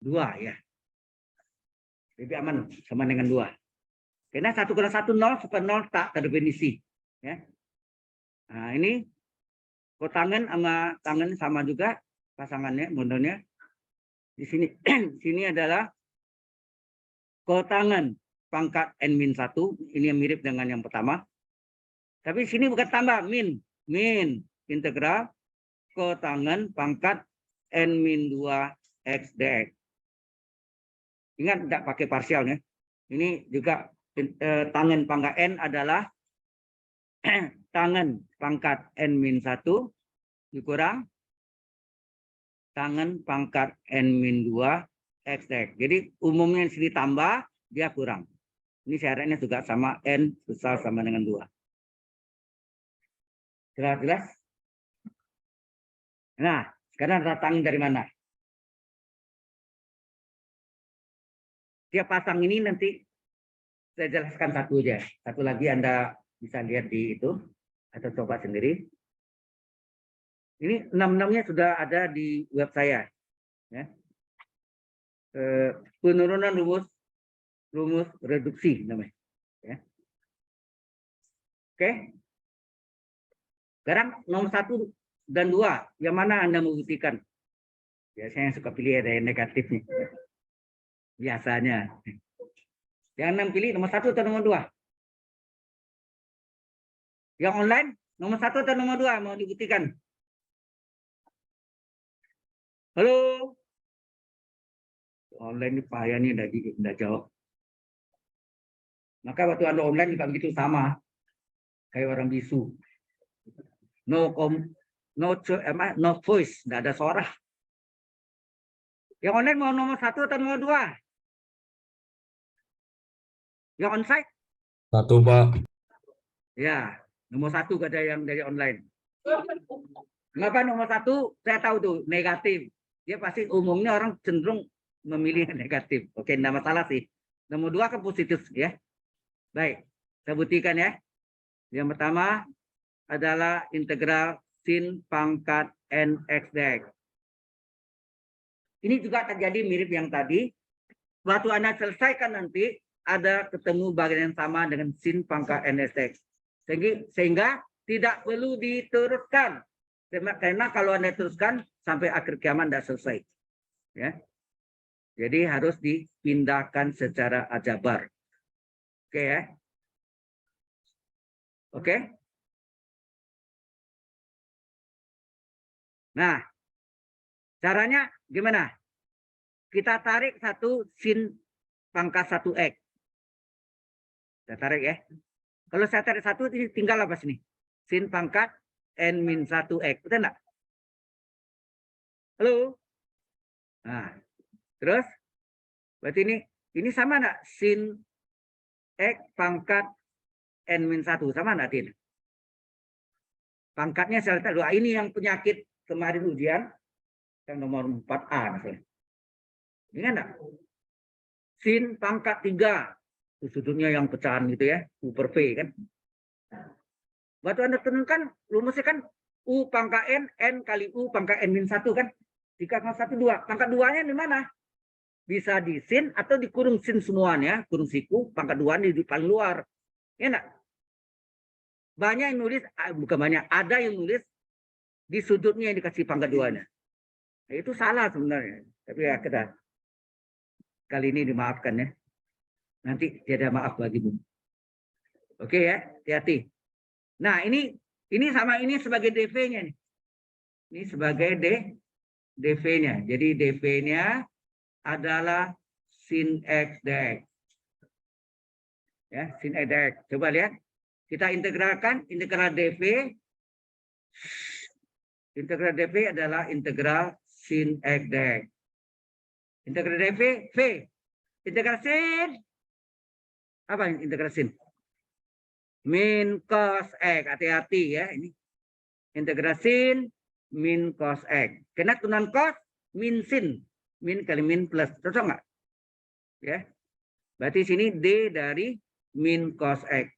2 ya. Lebih aman sama dengan 2. Karena 1 kurang 1, 0, seper 0 tak terdefinisi. Ya. Nah ini kotangan sama tangan sama juga pasangannya, modelnya. Di sini sini adalah kotangan pangkat n min 1. Ini yang mirip dengan yang pertama. Tapi sini bukan tambah, min. Min integral kotangan pangkat n min 2 x dx. Ingat tidak pakai parsialnya. Ini juga tangan pangkat n adalah tangan pangkat n min 1 dikurang tangen pangkat N-2 X. Jadi umumnya sini tambah, dia kurang. Ini syaratnya juga sama, N besar sama dengan 2. Jelas? Nah, sekarang datang dari mana? Dia pasang ini nanti saya jelaskan satu aja. Satu lagi Anda bisa lihat di itu, atau coba sendiri. Ini 6-6-nya sudah ada di web saya. Ya. Penurunan rumus reduksi namanya. Ya. Oke. Sekarang nomor 1 dan 2, yang mana Anda membuktikan? Biasanya suka pilih ada yang negatifnya. Biasanya. Yang 6 pilih nomor 1 atau nomor 2? Yang online, nomor 1 atau nomor 2 mau dibuktikan? Halo? Online ini payah nih, tidak jawab. Maka waktu Anda online juga begitu sama. Kayak orang bisu. No voice, tidak ada suara. Yang online mau nomor 1 atau nomor 2? Yang onsite?
1, Pak.
Ya, nomor 1 ada yang dari online. Kenapa nomor 1? Saya tahu tuh, negatif. Dia pasti umumnya orang cenderung memilih yang negatif. Oke, tidak masalah sih. Nomor 2 kan positif ya. Baik, saya buktikan ya. Yang pertama adalah integral sin pangkat NX. Ini juga terjadi mirip yang tadi. Waktu Anda selesaikan nanti, ada ketemu bagian yang sama dengan sin pangkat NX. Sehingga tidak perlu diteruskan. Karena kalau Anda teruskan, sampai akhir kiamat tidak selesai. Ya. Jadi harus dipindahkan secara aljabar. Oke ya. Oke. Nah, caranya gimana? Kita tarik satu sin pangkat 1X. Saya tarik ya. Kalau saya tarik 1, ini tinggal apa sini? Sin pangkat N-1X. Betul enggak? Halo? Nah, terus? Berarti ini sama enggak? Sin X pangkat N-1. Sama enggak, Tin? Pangkatnya saya lihat dulu. Ini yang penyakit kemarin ujian. Yang nomor 4A. Misalnya. Ingat enggak? Sin pangkat 3. Sudutnya yang pecahan gitu ya. U per V kan. Waktu Anda tentukan rumusnya kan U pangkat N kali U pangkat N-1 kan. 3,1, 2. Pangkat 2-nya di mana? Bisa di sin atau di kurung sin semuanya. Kurung siku, pangkat 2 di paling luar. Ya enggak? Banyak yang nulis, bukan banyak, ada yang nulis di sudutnya yang dikasih pangkat 2-nya. Nah, itu salah sebenarnya. Tapi ya kita kali ini dimaafkan ya. Nanti tiada maaf bagimu. Oke ya, hati-hati. Nah, ini sama ini sebagai DV-nya nih. Ini sebagai DV-nya. Jadi DV-nya adalah sin X dx. Ya, sin X dx. Coba lihat. Kita integralkan integral DV. Integral DV adalah integral sin X dx. Integral DV, V. Integral sin. Apa integral sin? Min cos X. Hati-hati ya. Ini integral sin min cos X. Kena tunan cos min sin. Min kali min plus. Cocok nggak? Ya. Berarti sini D dari min cos X.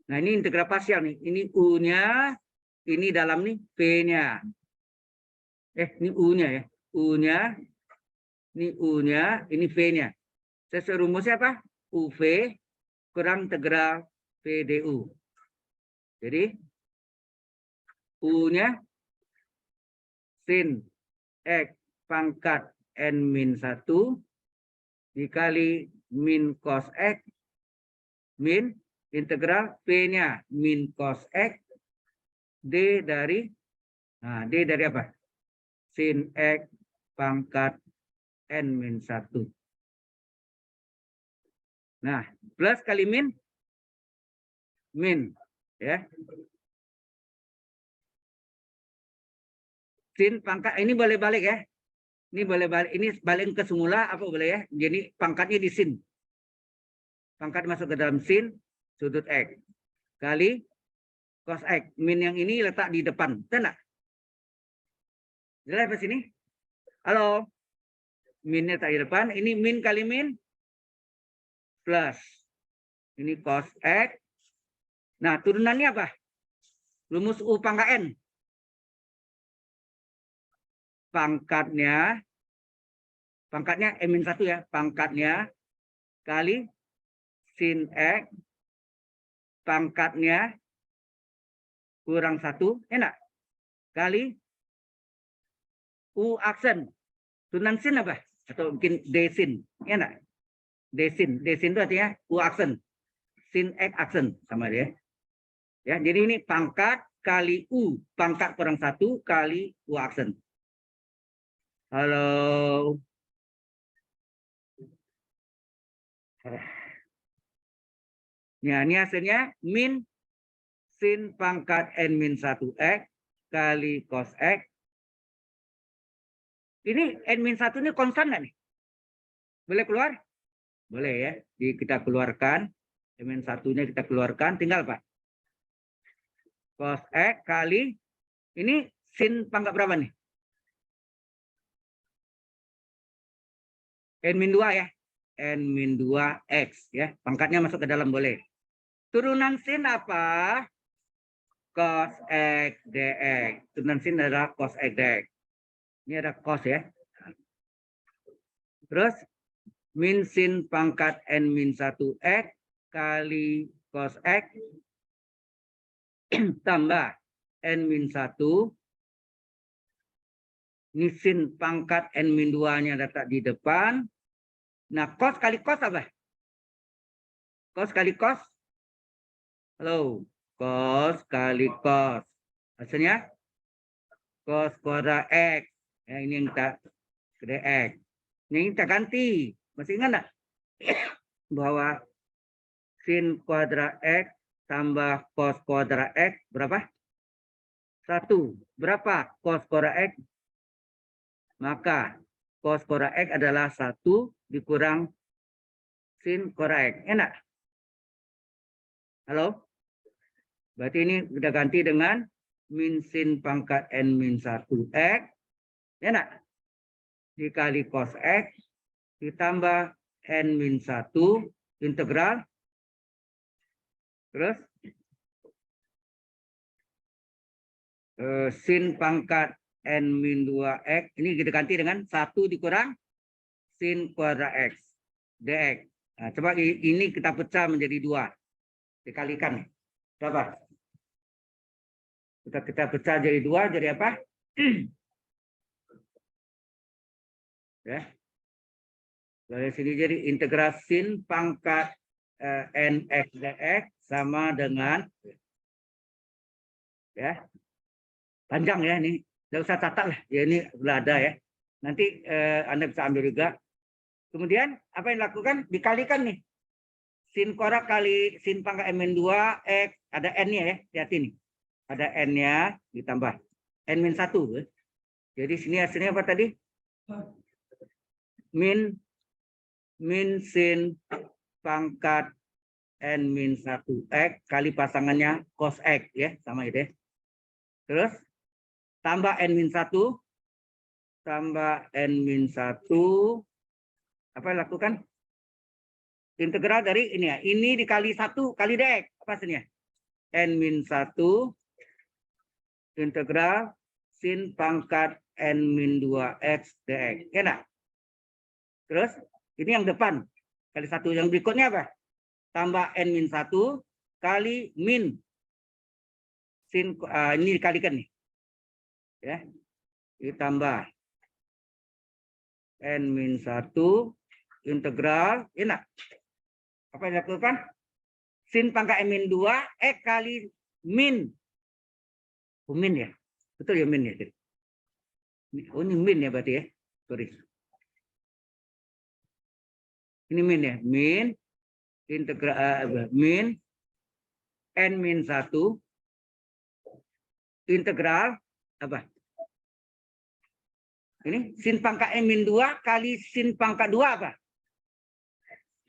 Nah, ini integral parsial nih. Ini U-nya, ini dalam nih P-nya. Ini U-nya ya. U-nya, ini U-nya, ini V-nya. Sesuai rumusnya apa? UV kurang integral PDU. Jadi, U-nya sin X pangkat N-1 dikali min cos X min integral P-nya min cos X D dari apa? Sin X pangkat N-1. Nah, plus kali min ya. sin pangkat ini boleh balik ya. Ini boleh balik, ini balik ke semula apa boleh ya. Jadi pangkatnya di sin. Pangkat masuk ke dalam sin sudut X kali cos X. Min yang ini letak di depan. Betul enggak? Jelas apa sini? Halo. Minnya letak di depan. Ini min kali min plus. Ini cos X. Nah, turunannya apa? Rumus U pangkat N. Pangkatnya N-1 ya. Pangkatnya kali sin X. Pangkatnya kurang 1. Enak? Kali U aksen. Turunan sin apa? Atau mungkin D sin. Enak? D sin. D sin itu artinya U aksen. Sin X aksen. Sama dia. Ya, jadi ini pangkat kali U. Pangkat kurang 1 kali U aksen. Halo. Ya, ini hasilnya min sin pangkat N-1 X kali cos X. Ini N-1 ini konstan nggak nih? Boleh keluar? Boleh ya. Jadi kita keluarkan. N-1-nya kita keluarkan. Tinggal Pak. Cos X kali. Ini sin pangkat berapa nih? N-2 ya. N-2X ya. Pangkatnya masuk ke dalam boleh. Turunan sin apa? Cos X dx. Turunan sin adalah cos X dx. Ini ada cos ya. Terus min sin pangkat N-1X kali cos X tambah N-1. Ini sin pangkat N-2-nya letak di depan. Nah, cos kali cos apa? Cos kali cos. Halo. Cos kali cos. Hasilnya cos kuadrat X. Ya, ini yang kita dx. Ini kita ganti. Masih ingat enggak? Bahwa sin kuadrat X tambah cos kuadrat X berapa? 1. Berapa cos kuadrat X? Maka cos kuadrat X adalah 1 dikurang sin kuadrat X. Enak? Halo? Berarti ini kita ganti dengan min sin pangkat N-1X. Enak? Dikali cos X ditambah N-1 integral. Terus sin pangkat N-2X. Ini kita ganti dengan 1 dikurang sin kuadrat X dx. Nah, coba ini kita pecah menjadi 2. Dikalikan. Berapa? Kita pecah jadi 2, jadi apa? Ya. Dari sini jadi integral sin pangkat nx dx sama dengan ya. Panjang ya ini. Tidak usah catat lah. Ya ini sudah ada ya. Nanti Anda bisa ambil juga. Kemudian apa yang dilakukan? Dikalikan nih. Sin kuadrat kali sin pangkat N-2 X. Ada N-nya ya. Lihat ini. Ada N-nya ditambah N-1. Jadi sini hasilnya apa tadi? Min sin pangkat N-1 X kali pasangannya cos X. Ya, sama itu ya. Terus tambah N-1. Tambah N-1. Apa yang lakukan? Integral dari ini ya. Ini dikali 1 kali dx. Apa hasilnya? N-1 integral sin pangkat N-2X dx. Enak? Terus ini yang depan. Kali 1. Yang berikutnya apa? Tambah N-1 kali min. Sin, ini dikalikan nih. Ya. Ditambah N-1 integral. Enak? Apa yang dilakukan? Sin pangkat N-2 X kali min. Oh, min ya? Betul ya min ya? Oh, ini min ya berarti ya? Sorry. Ini min ya? Min integral min N-1 integral apa? Ini sin pangkat N min 2 kali sin pangkat 2 apa?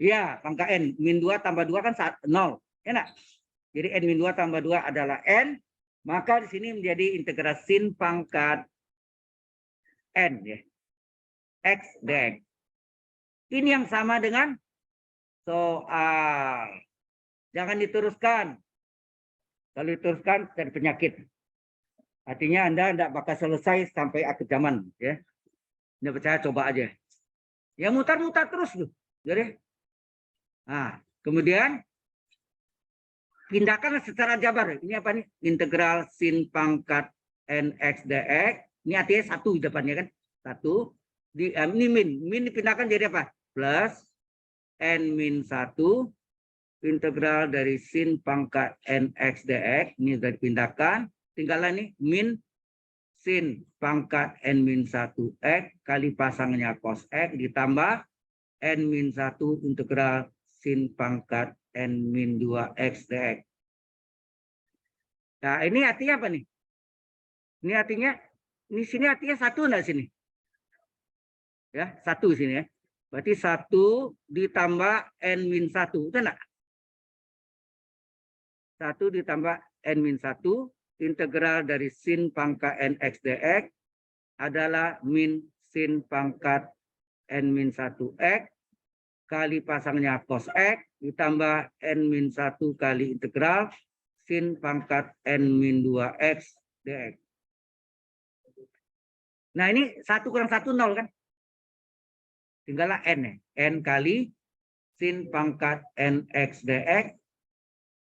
Ya, pangkat N. Min 2 tambah 2 kan 0. Enak. Jadi N min 2 tambah 2 adalah N. Maka di sini menjadi integral sin pangkat N. Ya. X dx. Ini yang sama dengan soal. Jangan diteruskan. Kalau diteruskan, jadi penyakit. Artinya Anda tidak bakal selesai sampai akhir zaman. Ya. Tidak percaya, coba aja. Ya mutar-mutar terus. Tuh. Jadi, nah, kemudian pindahkan secara jabar. Ini apa nih? Integral sin pangkat nx dx. Ini artinya 1 di depannya kan. 1. Ini min. Min dipindahkan jadi apa? Plus n min 1. Integral dari sin pangkat nx dx. Ini sudah dipindahkan. Tinggallah nih min sin pangkat n min 1 x kali pasangannya cos x ditambah n min 1 integral sin pangkat n min 2 x dx. Nah, ini artinya apa nih? Ini artinya, ini sini artinya 1 enggak sini? Ya, 1 sini ya. Berarti 1 ditambah n min 1, itu enggak? 1 ditambah n min 1 integral dari sin pangkat nx dx adalah min sin pangkat n min 1 x kali pasangnya cos x ditambah n min 1 kali integral sin pangkat n min 2 x dx. Nah ini 1 kurang 1 0 kan? Tinggallah n ya. N kali sin pangkat nx dx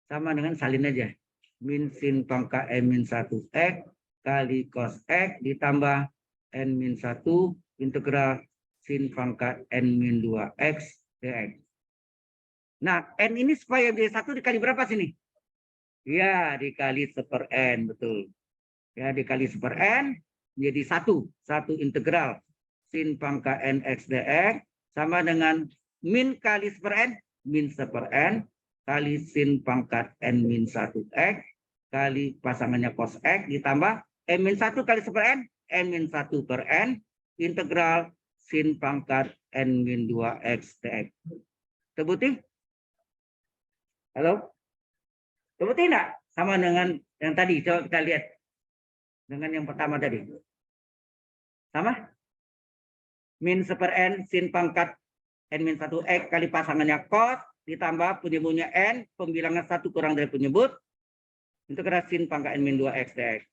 sama dengan salin aja. Min sin pangkat n min 1 x kali cos x ditambah n min 1 integral sin pangkat n min 2 x dx. Nah, n ini supaya jadi 1 dikali berapa sini? Ya, dikali 1/n, betul. Ya, dikali 1/n menjadi 1. 1 integral sin pangkat nx dx sama dengan min kali 1/n, min 1/n kali sin pangkat n min 1 x kali pasangannya cos x ditambah n min 1 kali 1/n, n min 1/n integral sin pangkat n min 2 x dx. Terbukti? Halo? Terbukti enggak? Sama dengan yang tadi. Coba kita lihat. Dengan yang pertama tadi. Sama? Min 1/n sin pangkat n min 1 x kali pasangannya cos ditambah penyebutnya n, pembilangan 1 kurang dari penyebut, integral sin pangkat n min 2 x dx.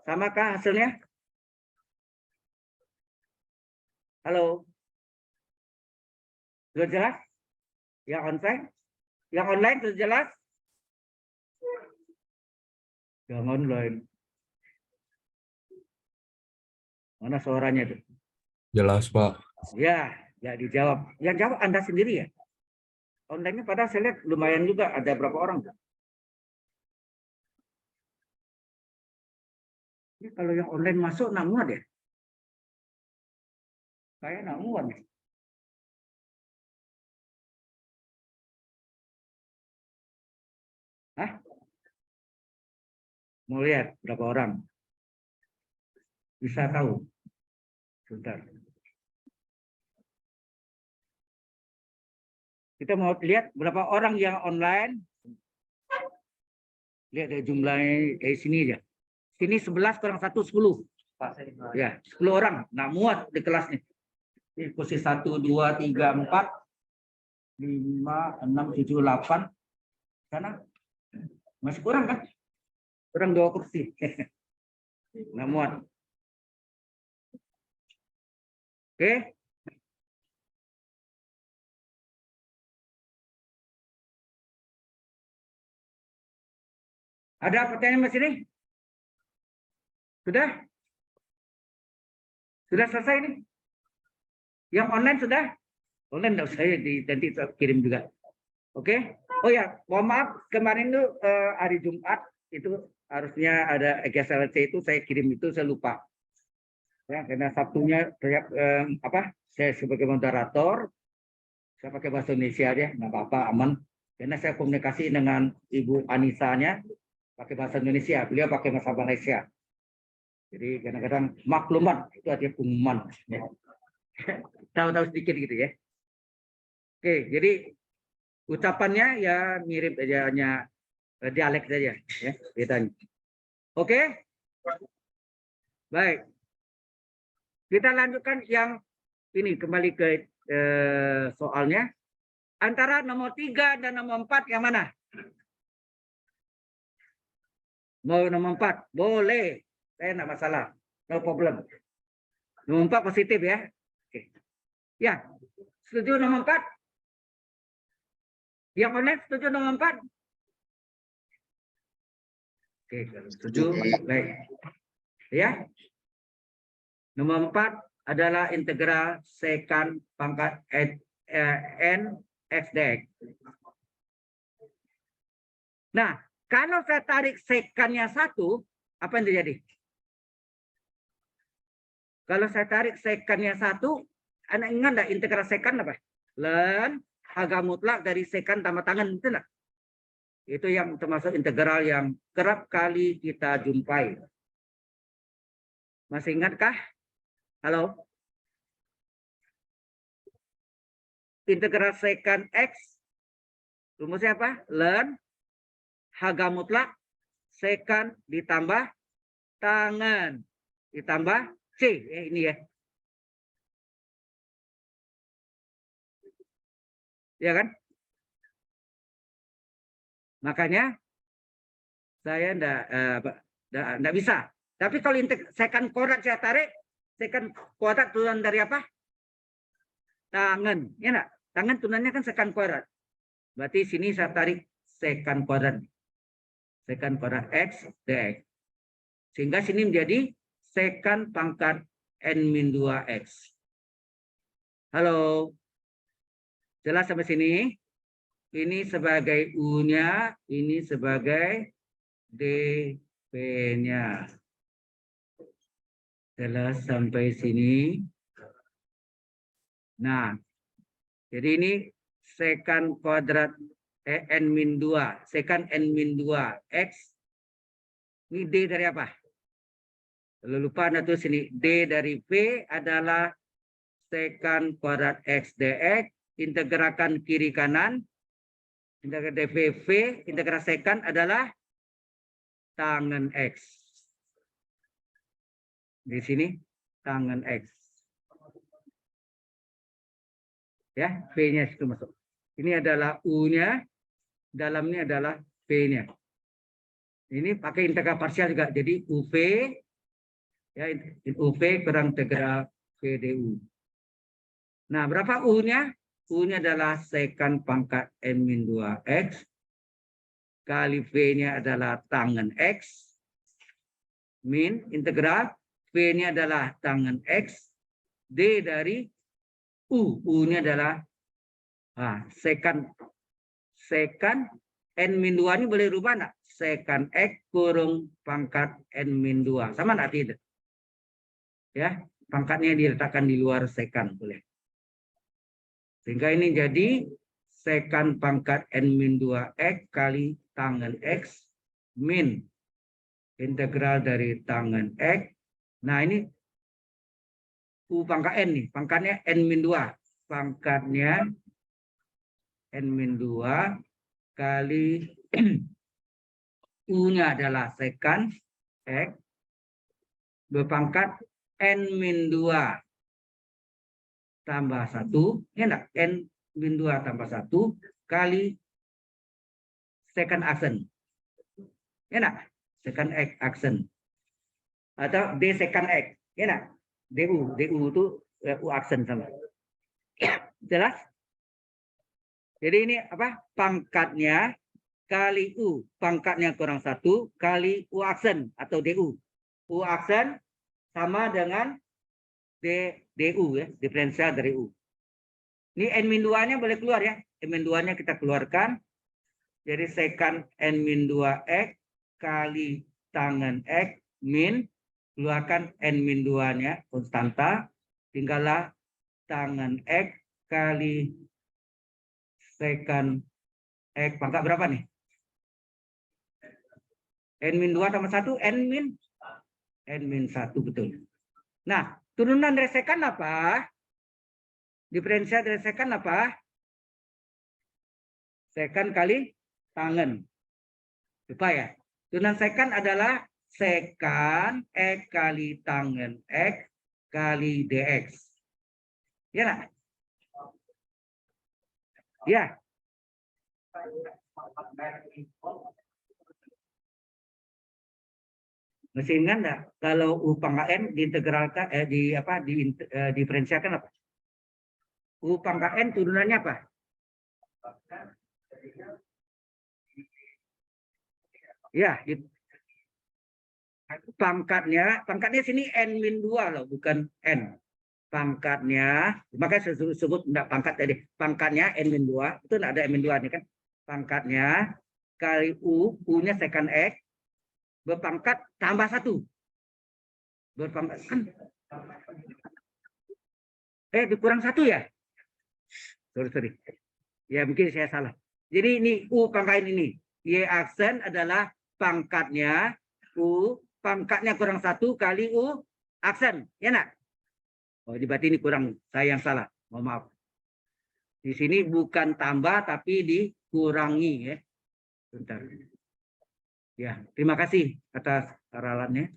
Samakah hasilnya? Halo? Sudah jelas? Yang onsite? Yang online sudah jelas? Yang online. Mana suaranya itu?
Jelas, Pak.
Ya, ya dijawab. Yang jawab Anda sendiri ya? Online-nya padahal saya lihat lumayan juga, ada berapa orang? Ini kalau yang online masuk nak muat ya? Saya nak muat nih. Hah? Mau lihat berapa orang? Bisa tahu? Sebentar. Kita mau lihat berapa orang yang online. Lihat dari jumlahnya dari sini aja. Sini 11 kurang 1, 10. Ya, 10 orang. Nggak muat di kelasnya. Ini posisi 1, 2, 3, 4, 5, 6, 7, 8. Sana masih kurang kan? Kurang 2 kursi. Nggak muat. Oke. Ada pertanyaan Mas ini? Sudah? Sudah selesai ini? Yang online sudah? Online enggak usah, nanti kirim juga. Oke? Oh ya, mohon maaf kemarin itu hari Jumat itu harusnya ada EGSLC itu saya kirim itu saya lupa. Ya, karena Sabtunya saya sebagai moderator saya pakai bahasa Indonesia aja, nggak apa-apa, aman. Karena saya komunikasi dengan Ibu Anisanya pakai bahasa Indonesia, beliau pakai bahasa Malaysia. Jadi kadang-kadang maklumat itu artinya pengumuman. Ya. Tahu-tahu sedikit gitu ya. Oke, jadi ucapannya ya mirip aja, hanya dialek saja ya bedanya. Oke, baik. Kita lanjutkan yang ini, kembali ke soalnya. Antara nomor 3 dan nomor 4 yang mana? Mau nomor 4? Boleh. Saya enggak masalah. No problem. Nomor 4 positif ya. Oke. Ya, setuju nomor 4? Yang connect setuju nomor 4? Oke, kalau setuju, baik. Ya. Nomor 4 adalah integral sekant pangkat n x dx. Nah, kalau saya tarik sekannya 1, apa yang terjadi? Kalau saya tarik sekannya 1, Anda ingat enggak integral sekan apa? Ln harga mutlak dari sekan tambah tangan, itu enggak? Itu yang termasuk integral yang kerap kali kita jumpai. Masih ingatkah? Halo? Integral sekan X, rumusnya apa? Ln harga mutlak sekan ditambah tangan ditambah C. Ini ya. Ya kan? Makanya saya enggak bisa. Tapi kalau sekan kuadrat saya tarik, sekan kuadrat turunan dari apa? Tangan. Ya enggak? Tangan turunannya kan sekan kuadrat. Berarti sini saya tarik sekan kuadrat. Sekan kuadrat X dx. Sehingga sini menjadi sekan pangkat N-2X. Halo? Jelas sampai sini? Ini sebagai U-nya, ini sebagai DP-nya. Jelas sampai sini? Nah, jadi ini sekan kuadrat N-2, sekan N-2X. Ini D dari apa? Kalau lupa Anda tulis sini, D dari P adalah sekan kuadrat X dx, integralkan kiri kanan, integral dV, integral sekan adalah tangan X. Di sini tangan X. Ya, V-nya itu masuk. Ini adalah U-nya, dalamnya adalah V-nya. Ini pakai integral parsial juga. Jadi UV, ya, UV kurang integral VDU. Nah, berapa U-nya? U-nya adalah sekan pangkat N-2X. Kali V-nya adalah tangan X. Min integral. V-nya adalah tangan X. D dari U. U-nya adalah sekan N-2 ini boleh rubah enggak? Sekan X kurung pangkat N-2. Sama enggak tidak? Ya, pangkatnya diletakkan di luar sekan boleh. Sehingga ini jadi sekan pangkat N-2X kali tangan X min integral dari tangan X. Nah, ini U pangkat N nih, pangkatnya N-2. Pangkatnya N-2 kali U-nya adalah sekan X berpangkat N-2 tambah 1, ya enggak? N-2 tambah 1 kali sekan aksen. Ya enggak? Sekan X aksen. Atau D sekan X. Ya enggak? DU itu U aksen sama. Jelas? Jadi ini apa? Pangkatnya kali U. Pangkatnya kurang 1 kali U aksen atau DU. U aksen sama dengan DU ya, diferensial dari U. Ini N-2-nya boleh keluar ya. N-2-nya kita keluarkan. Jadi sekan N-2X kali tangan X min, keluarkan N-2-nya konstanta, tinggallah tangan X kali sekan X pangkat berapa nih? N-2 tambah 1, N min N-1 betul. Nah, turunan dari sekan apa? Diferensial dari sekan apa? Sekan kali tangen. Lupa ya. Turunan sekan adalah sekan X kali tangen X kali DX. Ya nggak? Ya. Masih ingat nggak? Kalau U pangkat N diintegralkan, diferensialkan apa? U pangkat N turunannya apa? Ya, pangkatnya sini N-2 loh, bukan N. Pangkatnya, makanya saya sebut enggak pangkat tadi. Pangkatnya N-2, itu enggak ada N-2 nih kan. Pangkatnya kali U, U-nya secant X, berpangkat tambah 1. Berpangkat kan. Dikurang 1 ya? Sorry. Ya mungkin saya salah. Jadi ini U pangkat ini. Y aksen adalah pangkatnya U, pangkatnya kurang 1 kali U aksen. Ya nak? Oh, berarti ini kurang, saya yang salah. Mohon maaf. Di sini bukan tambah tapi dikurangi ya. Bentar. Ya, terima kasih atas ralatnya.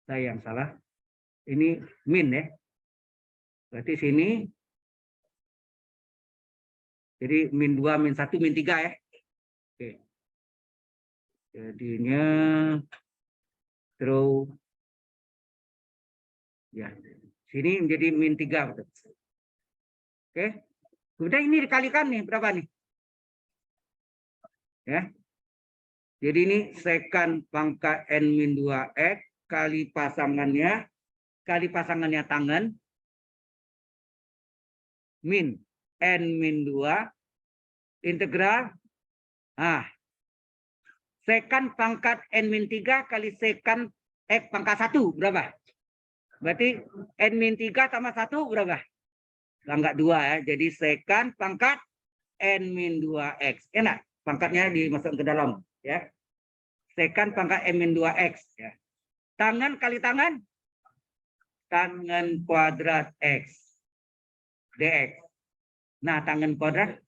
Saya yang salah. Ini min ya. Berarti sini jadi -2, -1, -3 ya. Oke. Jadinya terus ya. Sini menjadi -3 betul. Oke. Kemudian ini dikalikan nih berapa nih? Ya. Jadi ini sekan pangkat N-2X kali pasangannya tangan min N-2 integral sekan pangkat N-3 kali sekan X pangkat 1 berapa? Berarti N-3 tambah 1 berapa? Enggak 2 ya. Jadi sekan pangkat N-2X. Enak, pangkatnya dimasukkan ke dalam ya. Sekan pangkat N-2X ya. Tangan kali tangan kuadrat X dx. Nah, tangan kuadrat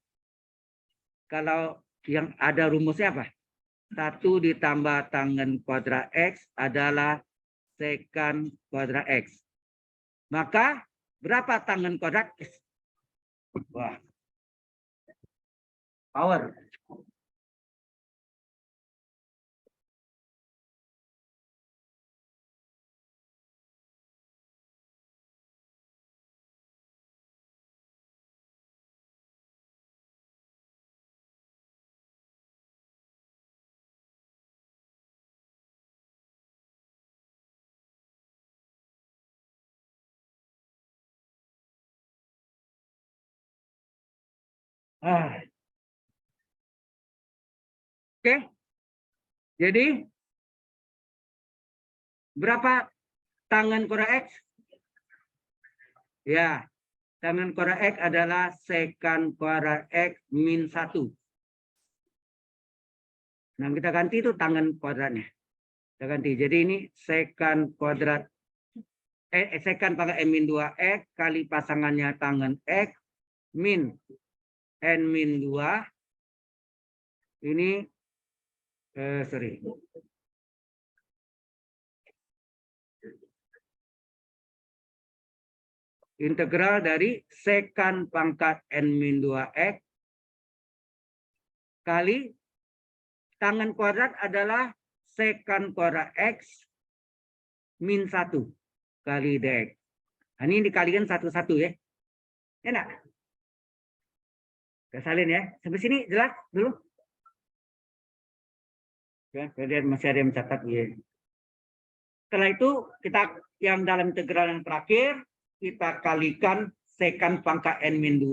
kalau yang ada rumusnya apa? 1 ditambah tangan kuadrat X adalah sekan kuadrat X. Maka berapa tangan kuadrat X? Wah. Power. Oke. Jadi berapa tangan kuadrat X? Ya, tangan kuadrat X adalah sekan kuadrat X min 1. Nah, kita ganti itu tangan kuadratnya. Kita ganti. Jadi ini sekan kuadrat sekan pangkat N-2X kali pasangannya tangan X min N-2 ini integral dari sekan pangkat N-2X kali tangan kuadrat adalah sekan kuadrat X min 1 kali dx. Nah, ini dikalikan satu-satu ya. Enak. Kita salin ya. Sampai sini jelas dulu. Ya, kemudian masih ada yang mencatat ya. Setelah itu kita yang dalam integral yang terakhir kita kalikan sekan pangkat N-2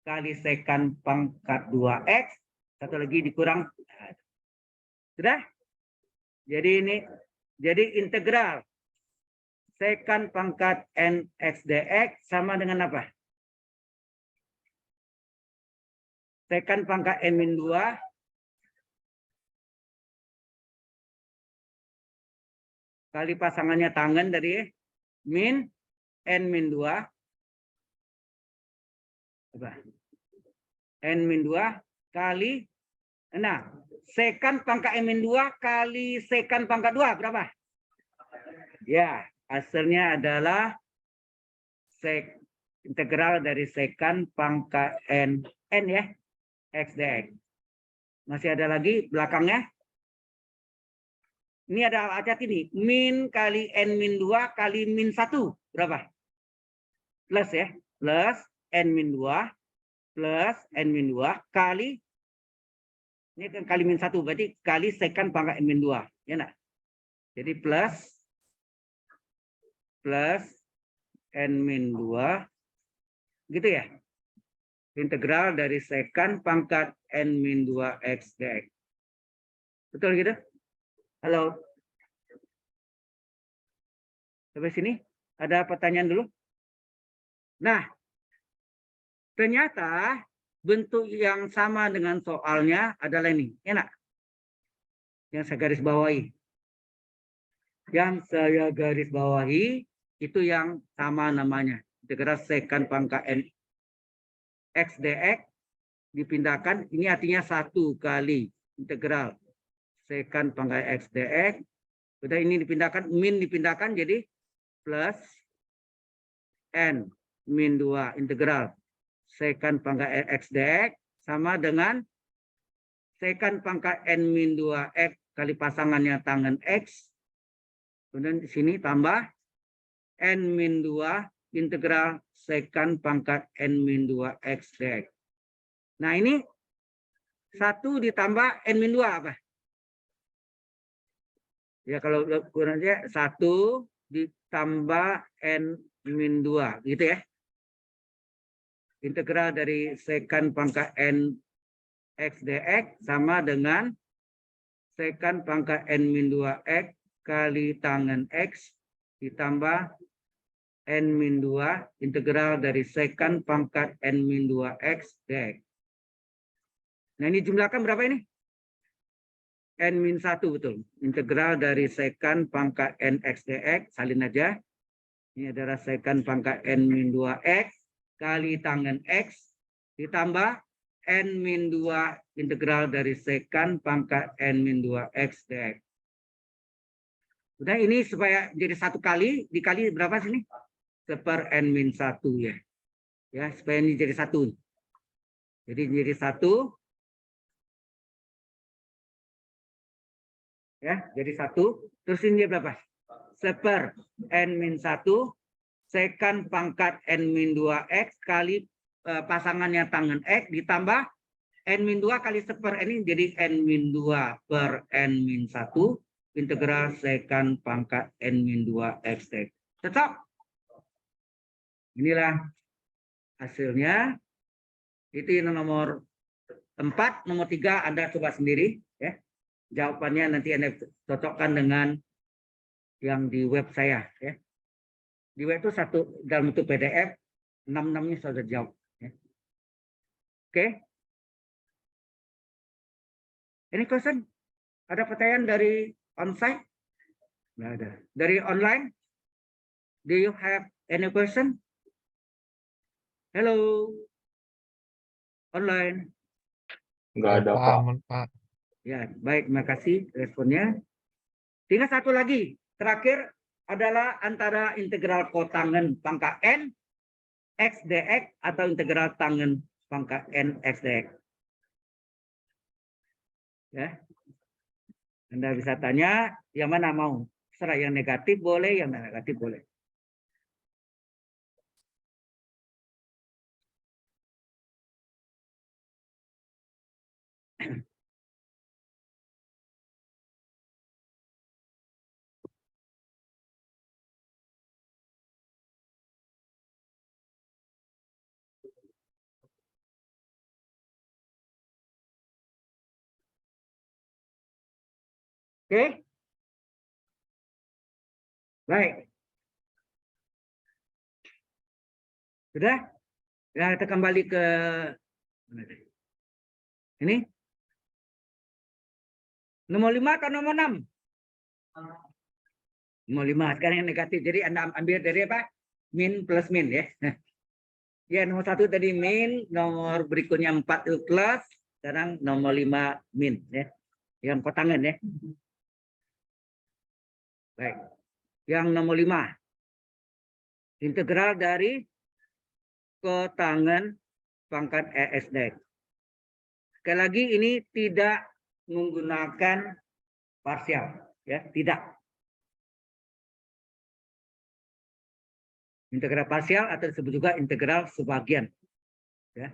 kali sekan pangkat 2x. Satu lagi dikurang. Sudah? Jadi integral sekan pangkat Nx dx sama dengan apa? Sekan pangkat N-2 kali pasangannya tangen dari min n min 2. Coba. N min 2 kali, nah, sekan pangkat n min 2 kali sekan pangkat 2 berapa? Ya, hasilnya adalah integral dari sekan pangkat n ya, x dx. Masih ada lagi belakangnya. Ini ada hati-hati nih, min kali n min 2 kali min 1 berapa? Plus ya, plus n min 2 plus n min 2 kali, ini kan kali min 1 berarti kali sekan pangkat n min 2, ya enggak? Jadi plus n min 2 gitu ya. Integral dari sekan pangkat n min 2 x dx. Betul gitu? Halo. Sampai sini ada pertanyaan dulu? Nah, ternyata bentuk yang sama dengan soalnya adalah ini. Enak? Yang saya garis bawahi. Yang saya garis bawahi itu yang sama namanya. Integral sekan pangkat n x dx dipindahkan. Ini artinya 1 kali integral sekan pangkat x dx. Sudah ini dipindahkan, min dipindahkan jadi plus n min 2 integral sekan pangkat x dx sama dengan sekan pangkat n min 2x kali pasangannya tangen x. Kemudian di sini tambah n min 2 integral sekan pangkat n min 2x dx. Nah ini 1 ditambah n min 2 apa? Ya kalau kurangnya 1 ditambah n min 2 gitu ya. Integral dari sekan pangkat n x dx sama dengan sekan pangkat n min 2x kali tangen x ditambah n min 2 integral dari sekan pangkat n min 2x dx. Nah ini jumlahkan berapa ini? N min 1 betul. Integral dari sekan pangkat n x dx, salin aja. Ini adalah sekan pangkat n min 2x kali tangen x ditambah n min 2 integral dari sekan pangkat n min 2x dx. Udah ini supaya jadi 1 kali dikali berapa sini? Seper n min 1 ya. Ya, supaya ini jadi 1. Jadi jadi 1. Ya, jadi 1. Terus ini berapa? Seper n min 1 sekan pangkat n min 2x kali pasangannya tangen x ditambah n min 2 kali seper ini jadi n min 2 per n min 1 integral sekan pangkat n min 2 x dx. Cocok? Inilah hasilnya. Itu yang nomor 4, nomor 3 Anda coba sendiri ya. Jawabannya nanti Anda cocokkan dengan yang di web saya ya. Di web itu satu dalam bentuk PDF, 6-6-nya sudah jawab. Ya. Oke. Any question? Ada pertanyaan dari onsite? Nggak ada. Dari online? Do you have any question? Hello. Online.
Nggak ada, Pak.
Ya, baik. Terima kasih responnya. Tinggal satu lagi. Terakhir adalah antara integral kotangen pangkat n x dx atau integral tangen pangkat n x dx. Ya. Anda bisa tanya yang mana mau. Serah yang negatif boleh, yang negatif boleh. Oke. Baik. Sudah? Ya, kita kembali ke ini. Nomor 5 atau nomor 6? 5. Sekarang yang negatif. Jadi Anda ambil dari apa? Min plus min ya. Ya, nomor 1 tadi min, nomor berikutnya 4 itu plus, sekarang nomor 5 min ya. Yang kotangan ya. Baik. Yang nomor 5. Integral dari kotangan pangkat ESD. Sekali lagi ini tidak menggunakan parsial ya, tidak. Integral parsial atau disebut juga integral sebagian. Ya.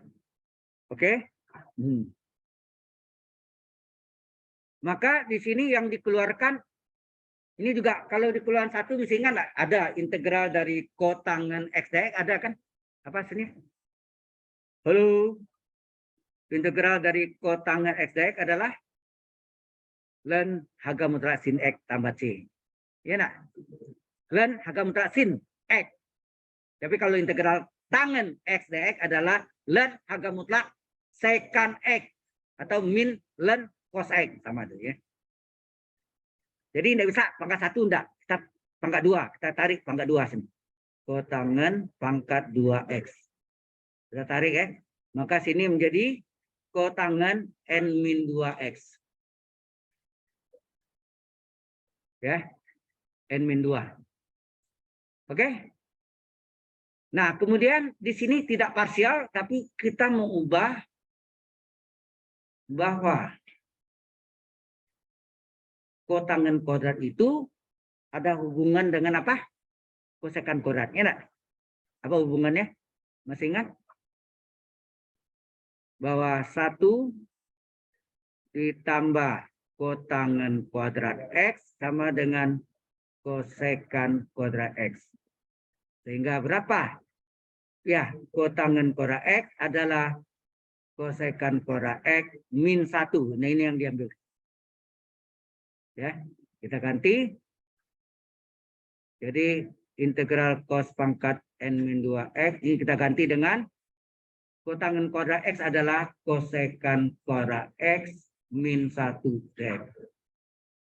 Oke? Maka di sini yang dikeluarkan ini juga kalau dikeluarkan satu mesti ingat nggak? Ada integral dari kotangan X dx, ada kan? Apa sini? Halo. Integral dari kotangan X dx adalah ln H mutlak sin X tambah C. Ya nak? Ln H mutlak sin X. Tapi kalau integral tangen X dx adalah ln H mutlak secant X atau min ln cos X, sama tuh ya. Jadi tidak bisa pangkat 1 enggak, kita pangkat 2, kita tarik pangkat 2 sini. Kotangan pangkat 2x. Kita tarik ya. Maka sini menjadi kotangan n-2x. Ya. N-2. Oke? Nah, kemudian di sini tidak parsial tapi kita mengubah bahwa kotangan kuadrat itu ada hubungan dengan apa? Kosekan kuadrat. Ya enggak? Apa hubungannya? Masih ingat? Bahwa 1 ditambah kotangan kuadrat X sama dengan kosekan kuadrat X. Sehingga berapa? Ya, kotangan kuadrat X adalah kosekan kuadrat X min 1. Nah, ini yang diambil. Ya, kita ganti. Jadi integral cos pangkat n-2x ini kita ganti dengan kotangan kuadrat X adalah kosekan kuadrat X min 1 dx.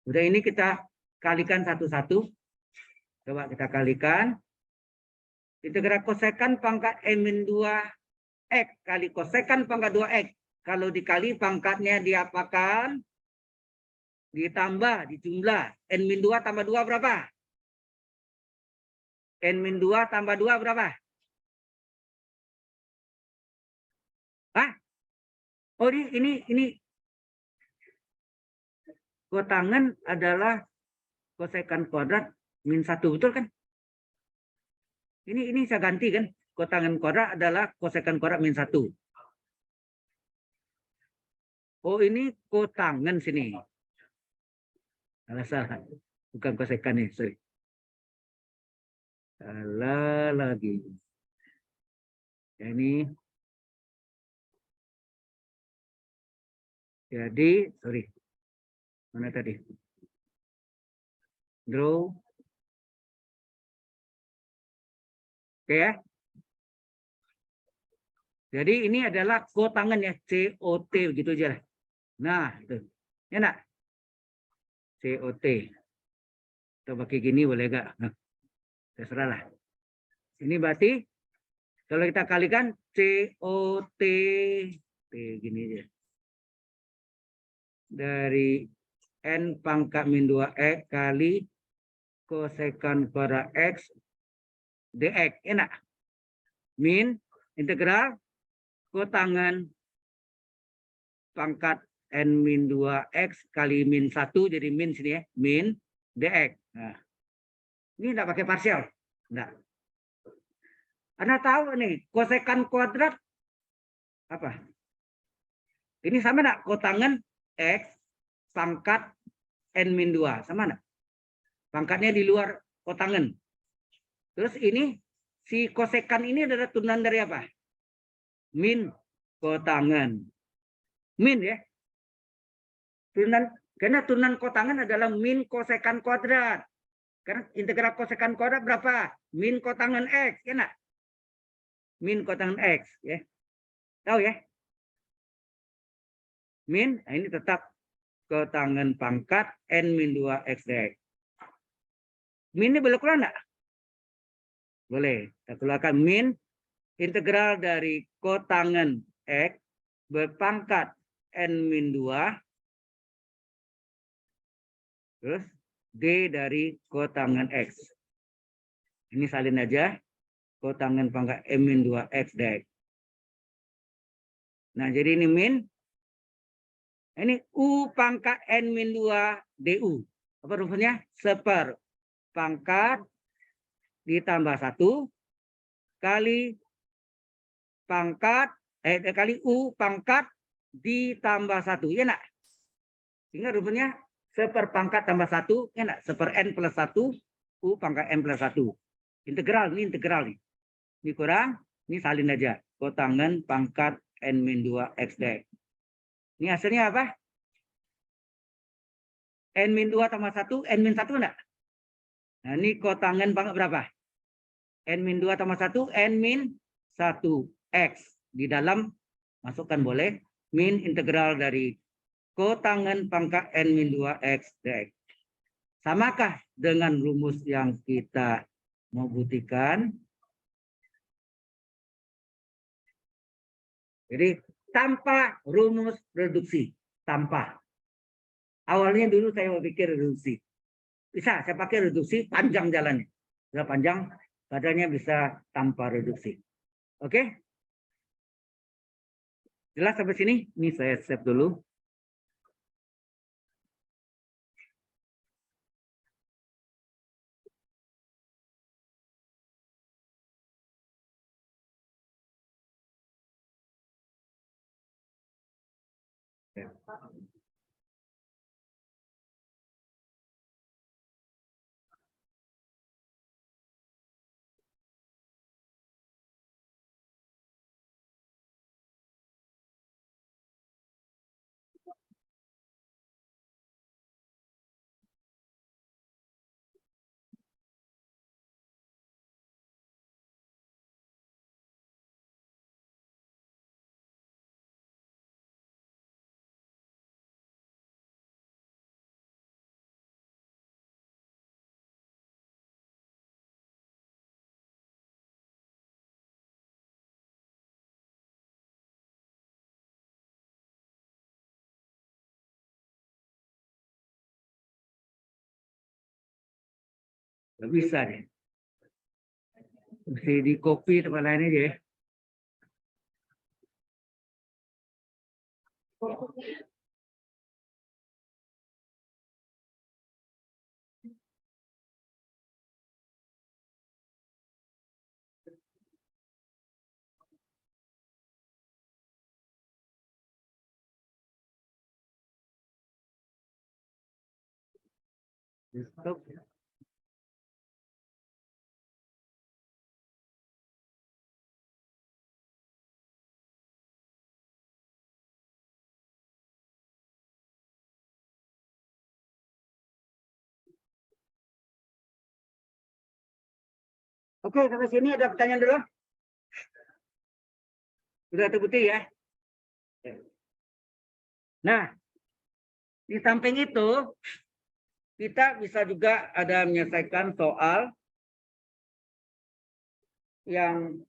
Udah, ini kita kalikan satu-satu. Coba kita kalikan. Integral kosekan pangkat n-2x kali kosekan pangkat 2x. Kalau dikali pangkatnya diapakan? Ditambah, dijumlah. N-2 tambah 2 berapa? N-2 tambah 2 berapa? Hah? Oh, ini kotangan adalah kosekan kuadrat min 1, betul kan? Ini saya ganti kan? Kotangan kuadrat adalah kosekan kuadrat min 1. Oh, ini kotangan sini. Salah. Bukan kosekan nih, sorry. Salah lagi. Ini. Jadi, sorry. Mana tadi? Draw. Oke ya. Jadi ini adalah kotangan ya, COT gitu aja. Nah, itu. Ya nak? COT. Atau pakai gini boleh enggak? Nah, terserah lah. Ini berarti kalau kita kalikan COT gini aja. Dari n pangkat min 2x kali kosekan kuadrat x dx. Enak. Min integral kotangan pangkat n min 2x kali min 1, jadi min sini ya, min dx. Nah, ini enggak pakai parsial. Enggak. Anda tahu nih, kosekan kuadrat apa? Ini sama enggak? Kotangan x pangkat n-2. Sama enggak? Pangkatnya di luar kotangan. Terus ini, si kosekan ini adalah turunan dari apa? Min kotangan. Min ya. Karena turunan kotangan adalah min kosekan kuadrat. Karena integral kosekan kuadrat berapa? Min kotangan X. Ya enggak? Min kotangan X. Ya. Tahu ya? Min, nah ini tetap kotangan pangkat n-2x dx. Min ini boleh keluar enggak? Boleh. Kita keluarkan min integral dari kotangen X berpangkat N-2 terus D dari kotangen X. Ini salin aja. Kotangen pangkat M-2 X dx. Nah, jadi ini min. Ini U pangkat N-2 DU. Apa rumusnya? Seperpangkat ditambah 1 kali pangkat kali U pangkat ditambah 1. Ya enggak? Sehingga rumusnya seperpangkat tambah 1, ya enggak? Seper N plus 1 U pangkat N plus 1. Integral, ini integral nih. Ini kurang, ini salin aja. Kotangen pangkat N-2 X dx. Ini hasilnya apa? N-2 tambah 1, N-1 enggak? Nah, ini kotangen pangkat berapa? N-2 tambah 1, N-1 X. Di dalam, masukkan boleh, min integral dari kotangen pangkat N-2 X dx. Samakah dengan rumus yang kita mau buktikan? Jadi, tanpa rumus reduksi. Tanpa. Awalnya dulu saya mau pikir reduksi. Bisa, saya pakai reduksi, panjang jalannya. Sudah panjang, badannya bisa tanpa reduksi. Oke? Jelas sampai sini? Ini saya save dulu. Nggak bisa deh. Mesti di copy tempat lain aja ya. Stop. Oke, sampai sini ada pertanyaan dulu. Sudah terbukti ya. Nah, di samping itu, kita bisa juga ada menyelesaikan soal yang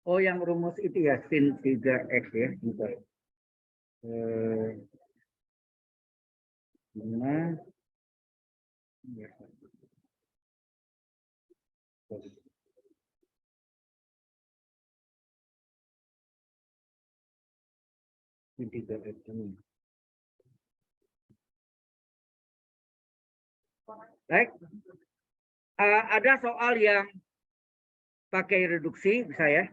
oh, yang rumus itu ya, sin 3x ya. Bentar. 5. Sin 3x ini. Baik. Ada soal yang pakai reduksi, bisa ya.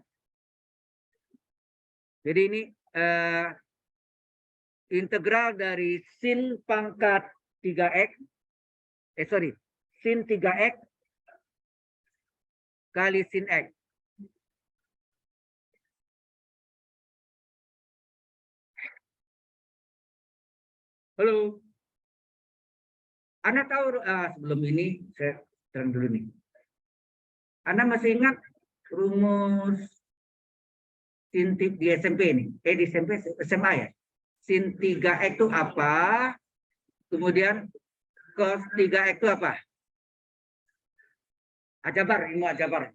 Jadi ini integral dari sin pangkat 3x, sin 3x kali sin x. Halo. Anda tahu sebelum ini saya terang dulu nih. Anda masih ingat rumus sin di SMP ini? Di SMP SMA ya. Sin 3x itu apa? Kemudian cos 3x itu apa? Aljabar, ilmu aljabar.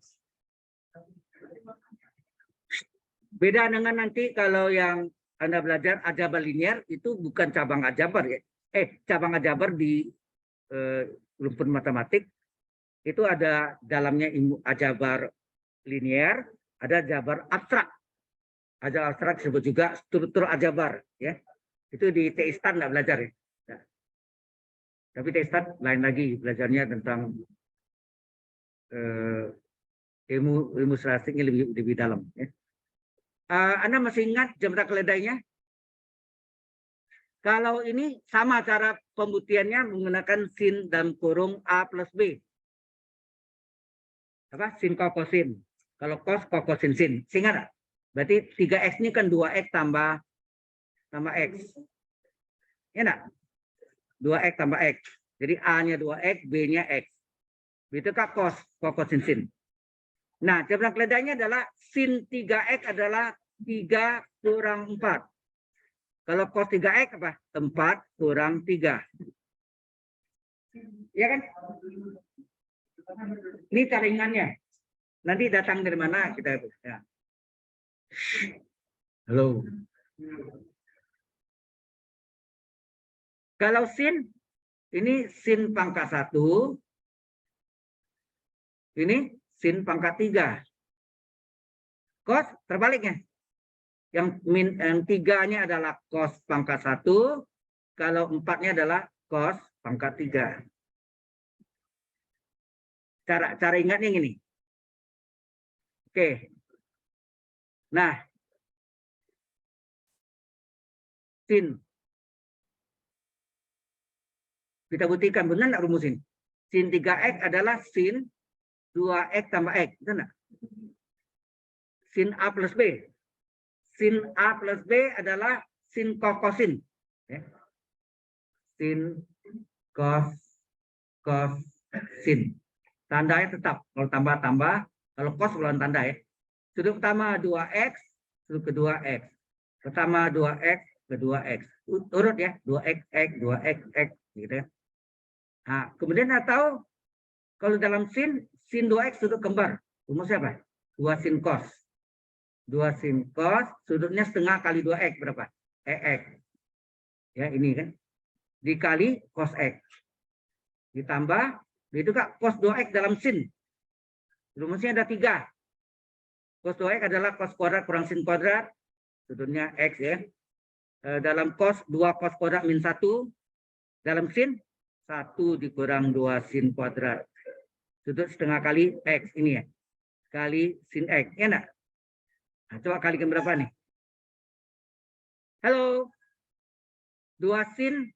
Beda dengan nanti kalau yang Anda belajar aljabar linear itu bukan cabang aljabar ya. Cabang aljabar di rumpun matematik itu ada dalamnya ilmu aljabar linear, ada aljabar abstrak. Aljabar abstrak disebut juga struktur aljabar ya. Itu di TISTAN nggak belajar ya. Nah, tapi TISTAN lain lagi belajarnya tentang ilmu statistiknya lebih dalam ya. Anda masih ingat jumlah keledainya? Kalau ini sama cara pembuktiannya menggunakan sin dan kurung A plus B. Apa? Sin kokosin. Kalau cos kokosin sin. Ingat? Berarti 3x ini kan 2x tambah x. Ya enggak? 2x tambah x. Jadi A-nya 2x, B-nya x. Itu kan cos kokosin sin. Nah, jumlah keledainya adalah sin 3x adalah 3 kurang 4. Kalau cos 3x apa? 4 kurang 3. Ya kan? Ini taringannya. Nanti datang dari mana kita ya. Halo. Kalau sin, ini sin pangkat 1. Ini sin pangkat 3. Cos terbaliknya. Yang 3-nya adalah cos pangkat 1. Kalau 4-nya adalah cos pangkat 3. Cara ingatnya ini. Oke. Nah. Sin. Kita buktikan benar enggak rumusin? Sin 3x adalah sin 2x tambah x. Betul enggak? Sin A plus B. Sin A plus B adalah sin kokosin. Ya. Sin cos sin. Tandanya tetap. Kalau tambah-tambah, kalau cos ulang tanda ya. Sudut pertama 2x, sudut kedua x. Pertama 2x, kedua x. Urut ya, 2x, x, 2x, x. Gitu ya. Nah, kemudian atau kalau dalam sin 2x sudut kembar. Rumusnya apa? 2 sin cos. 2 sin cos, sudutnya setengah kali 2x berapa? X. Ya, ini kan. Dikali cos x. Ditambah, itu kan cos 2x dalam sin. Rumusnya ada 3. Cos 2x adalah cos kuadrat kurang sin kuadrat. Sudutnya x ya. Dalam cos 2 cos kuadrat min 1. Dalam sin 1 dikurang 2 sin kuadrat. Sudut setengah kali x ini ya. Kali sin x. Ya enggak? Nah, coba kalikan berapa nih? Halo. 2 sin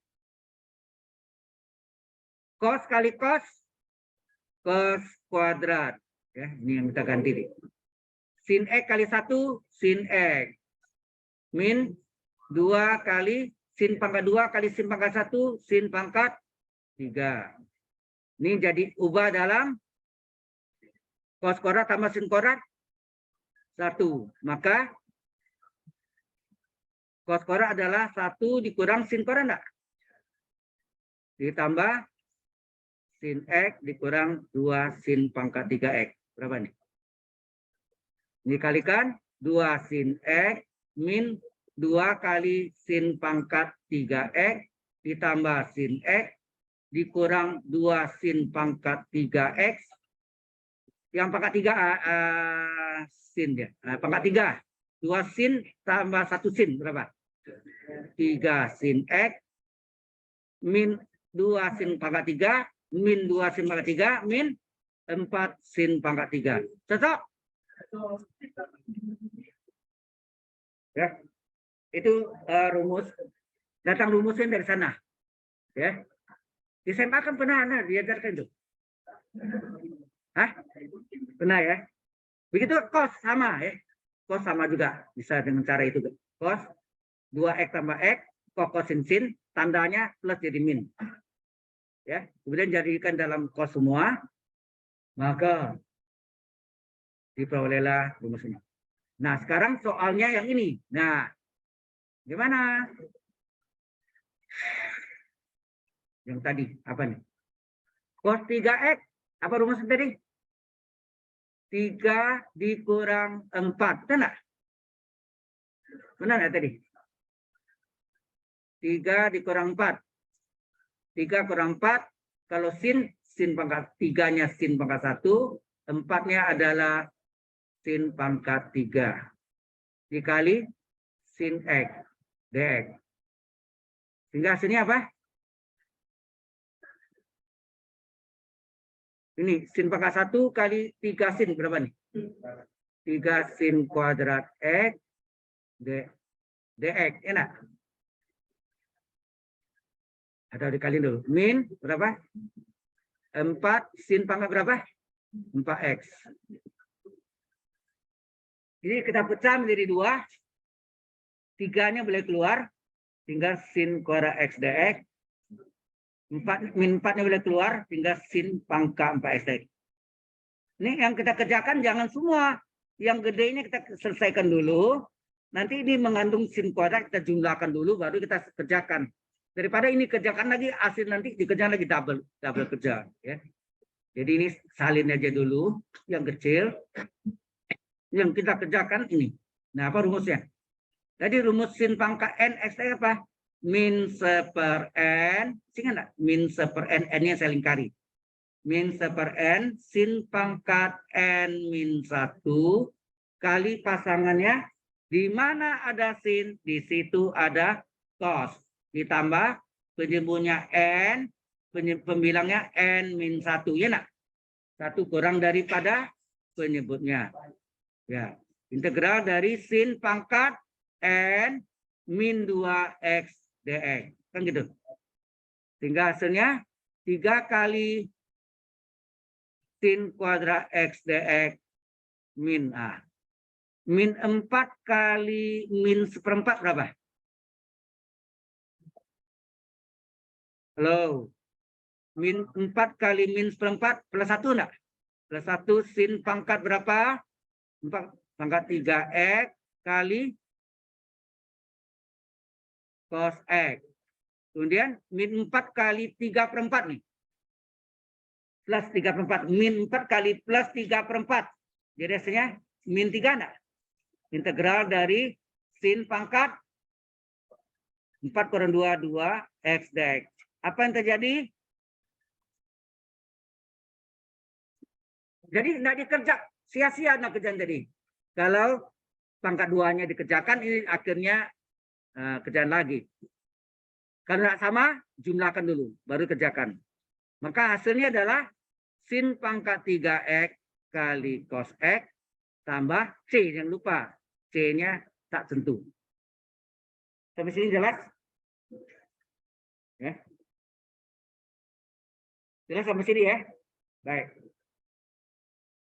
cos kali cos kuadrat. Ya, ini yang kita ganti nih. Sin x kali 1 sin x. Min 2 kali sin pangkat 2 kali sin pangkat 1 sin pangkat 3. Ini jadi ubah dalam cos kuadrat tambah sin kuadrat 1. Maka cos kuadrat adalah 1 dikurang sin kuadrat enggak? Ditambah sin x dikurang 2 sin pangkat 3x. Berapa nih? Dikalikan 2 sin x min 2 kali sin pangkat 3x ditambah sin x dikurang 2 sin pangkat 3x. Yang pangkat 3 sin ya. Pangkat 3. 2 sin tambah 1 sin berapa? 3 sin x min 2 sin pangkat 3 min 2 sin pangkat 3 min 4 sin pangkat 3. Cocok? Ya. Itu rumus. Datang rumusnya dari sana. Ya. Di SMA kan pernah diajarkan itu. Hah? Pernah ya? Begitu cos sama ya. Cos sama juga bisa dengan cara itu. Cos 2x tambah x, kokosin sin tandanya plus jadi min. Ya, kemudian jadikan dalam cos semua, maka diperolehlah rumusnya. Nah, sekarang soalnya yang ini. Nah, gimana? Yang tadi, apa nih? Cos 3X, apa rumusnya tadi? 3 dikurang 4, benar nggak? Benar nggak tadi? 3 dikurang 4. 3 kurang 4, kalau sin pangkat 3-nya sin pangkat 1, 4-nya adalah sin pangkat 3. Dikali sin X, dx. Sehingga hasilnya apa? Ini sin pangkat 1 kali 3 sin, berapa nih? 3 sin kuadrat X, dx, enak? Atau dikali dulu. Min berapa? 4 sin pangkat berapa? 4x. Jadi kita pecah menjadi 2. 3-nya boleh keluar. Tinggal sin kuadrat x dx. Min 4-nya boleh keluar. Tinggal sin pangkat 4x dx. Ini yang kita kerjakan jangan semua. Yang gede ini kita selesaikan dulu. Nanti ini mengandung sin kuadrat kita jumlahkan dulu. Baru kita kerjakan. Daripada ini kerjakan lagi, hasil nanti dikerjakan lagi double kerja. Ya. Jadi ini salin aja dulu, yang kecil. Yang kita kerjakan ini. Nah, apa rumusnya? Jadi rumus sin pangkat n x apa? Min 1 per n. Ingat nggak? Min 1 per n, n-nya saya lingkari. Min 1 per n, sin pangkat n min 1 kali pasangannya. Di mana ada sin, di situ ada cos. Ditambah penyebutnya n, pembilangnya n min 1, ya nak? 1 kurang daripada penyebutnya. Ya, integral dari sin pangkat n min 2x dx. Kan gitu. Sehingga hasilnya 3 kali sin kuadrat x dx min a. Min 4 kali min 1/4 berapa? Halo. Min 4 kali min 1/4 plus 1 enggak? Plus 1 sin pangkat berapa? 4 pangkat 3x kali cos x. Kemudian min 4 kali 3/4 nih. Plus 3/4. Min 4 kali plus 3/4. Jadi hasilnya min 3 enggak? Integral dari sin pangkat 4 kurang 2, 2x dx. Apa yang terjadi? Jadi tidak dikerja, sia-sia nak kerjaan tadi. Kalau pangkat 2-nya dikerjakan, ini akhirnya kerjaan lagi. Kalau tidak sama, jumlahkan dulu, baru kerjakan. Maka hasilnya adalah sin pangkat 3x kali cos x tambah c, jangan lupa. C-nya tak sentuh. Sampai sini jelas? Ya. Jelas sampai sini ya? Baik.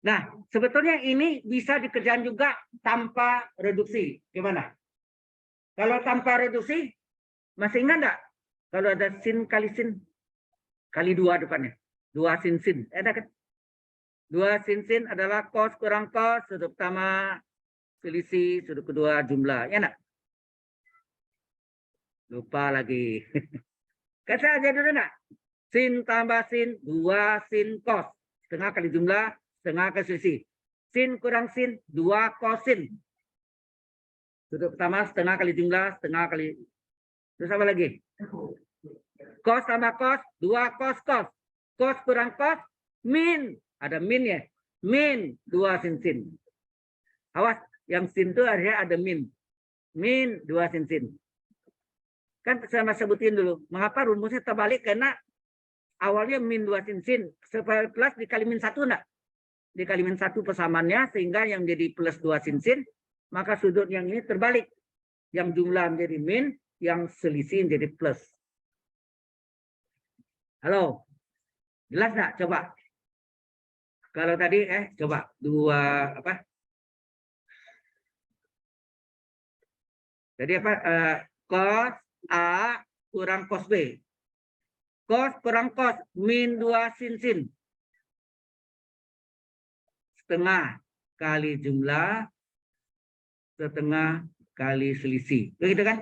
Nah, sebetulnya ini bisa dikerjakan juga tanpa reduksi. Gimana? Kalau tanpa reduksi, masih ingat enggak? Kalau ada sin kali 2 depannya. 2 sin. Ada kan? 2 sin adalah cos kurang cos, sudut pertama selisih, sudut kedua jumlah. Ya enggak? Lupa lagi. Kasih aja dulu enggak? Sin tambah sin, 2 sin cos. Setengah kali jumlah, setengah kali selisih. Sin kurang sin, 2 kosin. Sudut pertama setengah kali jumlah, setengah kali. Terus apa lagi? Cos tambah cos, 2 cos cos. Cos kurang cos, min. Ada min ya. Min 2 sin. Awas, yang sin itu ada min. Min 2 sin. Kan saya sebutin dulu. Mengapa rumusnya terbalik? Karena awalnya min 2 sin. Supaya plus dikali min 1 enggak? Dikali min 1 persamaannya, sehingga yang jadi plus 2 sin. Maka sudut yang ini terbalik. Yang jumlah menjadi min, yang selisih menjadi plus. Halo? Jelas nggak? Coba. Kalau tadi, coba. 2, apa? Jadi apa? Cos A kurang cos B. Cos kurang cos, min 2 sin sin. Setengah kali jumlah, setengah kali selisih. Begitu kan?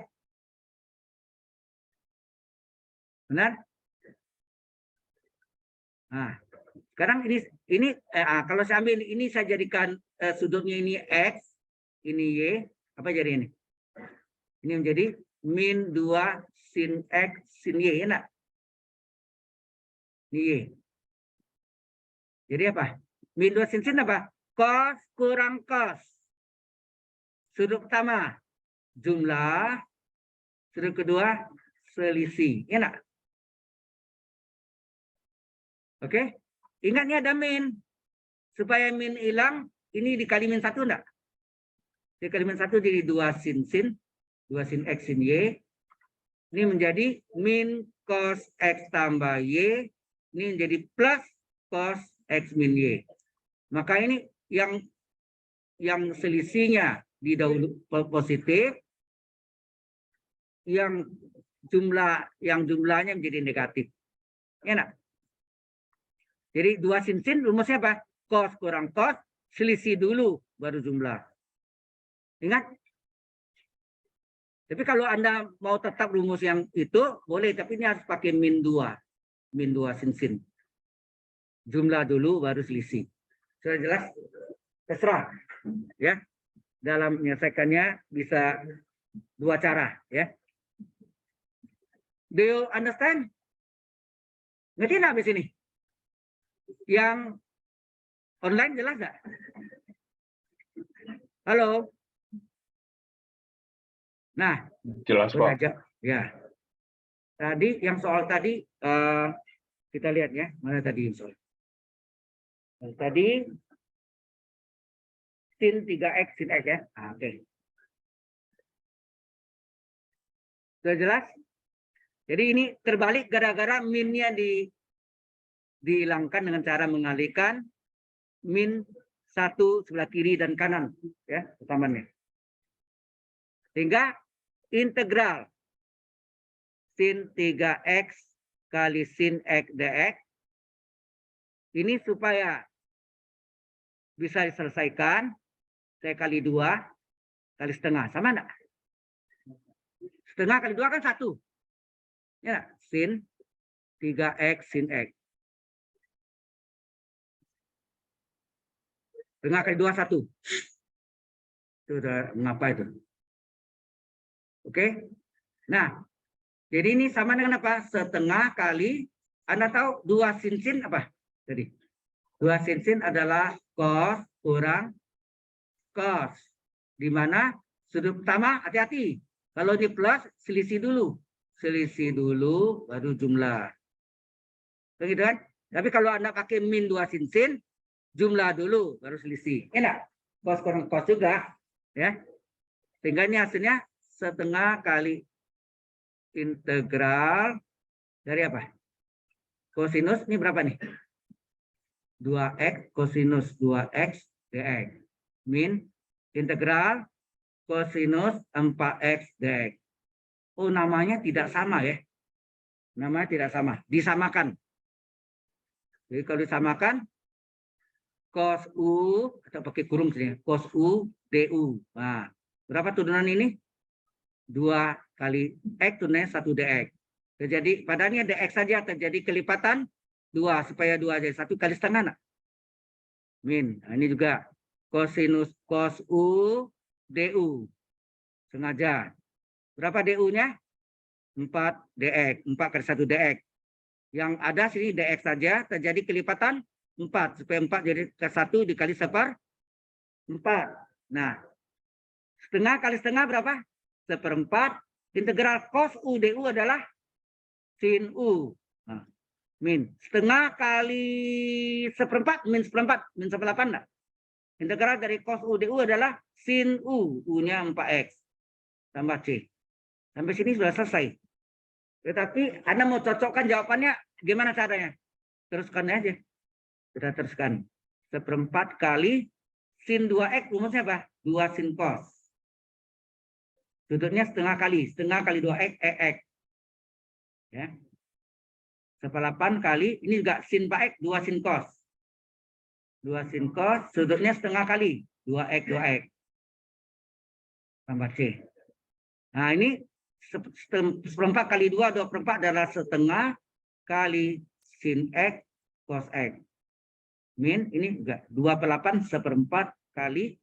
Benar? Nah, sekarang ini kalau saya ambil ini saya jadikan sudutnya ini X, ini Y, apa jadi ini? Ini menjadi min 2 sin X sin Y, enak? Ini Y. Jadi apa? Min 2 sin sin apa? Cos kurang cos. Sudut pertama, jumlah. Sudut kedua, selisih. Enak? Oke? Ingat ini ada min. Supaya min hilang, ini dikali min 1 enggak? Dikali min 1 jadi 2 sin sin. 2 sin X sin Y. Ini menjadi min cos X tambah Y. Ini menjadi plus cos X min Y. Maka ini yang selisihnya didahului positif, yang jumlahnya menjadi negatif. Enak. Jadi 2 sin sin rumusnya apa? Cos kurang cos, selisih dulu baru jumlah. Ingat? Tapi kalau Anda mau tetap rumus yang itu boleh, tapi ini harus pakai min 2. Min 2 sin sin. Jumlah dulu baru selisih. Sudah jelas? Terserah. Ya. Dalam menyelesaikannya bisa 2 cara, ya. Do you understand? Ngerti nggak habis ini? Yang online jelas nggak? Halo? Nah,
Jelas, Pak.
Ya. Tadi yang soal tadi kita lihat ya, mana tadi yang soal. Yang tadi sin 3x sin x ya. Oke. Sudah jelas? Jadi ini terbalik gara-gara minnya dihilangkan dengan cara mengalihkan min 1 sebelah kiri dan kanan ya, utamanya. Sehingga integral sin 3x kali sin x dx ini supaya bisa diselesaikan, saya kali 2 kali setengah. Sama enggak? Setengah kali 2 kan 1. Ya, sin 3x sin x. Setengah kali 2 1. Itu udah mengapa itu? Oke. Nah, jadi ini sama dengan apa? Setengah kali, Anda tahu 2 sin sin apa? Jadi 2 sin sin adalah cos kurang cos. Di mana sudut pertama hati-hati. Kalau ini plus, selisih dulu. Selisih dulu, baru jumlah. Begitu kan? Tapi kalau Anda pakai min 2 sin sin, jumlah dulu, baru selisih. Enak? Cos kurang cos juga. Ya. Sehingga ini hasilnya setengah kali integral dari apa? Kosinus, ini berapa nih? 2x kosinus 2x dx. Min integral kosinus 4x dx. Oh, namanya tidak sama ya. Namanya tidak sama. Disamakan. Jadi kalau disamakan, cos U, atau pakai kurung sini, cos U du. Nah, berapa turunan ini? 2 kali x turunan 1 dx. Jadi padanya dx saja terjadi kelipatan 2 supaya 2 jadi 1 kali setengah. Nak? Min. Nah, ini juga kosinus cos U du. Sengaja. Berapa du-nya? 4 dx. 4 kali 1 dx. Yang ada sini dx saja terjadi kelipatan 4. Supaya 4 jadi ke 1 dikali 1/4. Nah, setengah kali setengah berapa? 1/4. Integral cos U du adalah sin U. Nah, min. Setengah kali 1/4. Min 1/4. Min 1/8 enggak? Integral dari cos U du adalah sin U. U-nya 4x. Tambah C. Sampai sini sudah selesai. Tetapi Anda mau cocokkan jawabannya gimana caranya? Teruskan aja. Kita teruskan. 1/4 kali sin 2x rumusnya apa? 2 sin cos. Sudutnya setengah kali 2x x. Ya. 1/8 kali, ini juga sin pak X, 2 sin cos. 2 sin cos, sudutnya setengah kali. 2X, 2X. Tambah C. Nah, ini 1/4 kali 2, 2/4 adalah setengah kali sin X, cos X. Min, ini juga 2/8, 1/4 kali.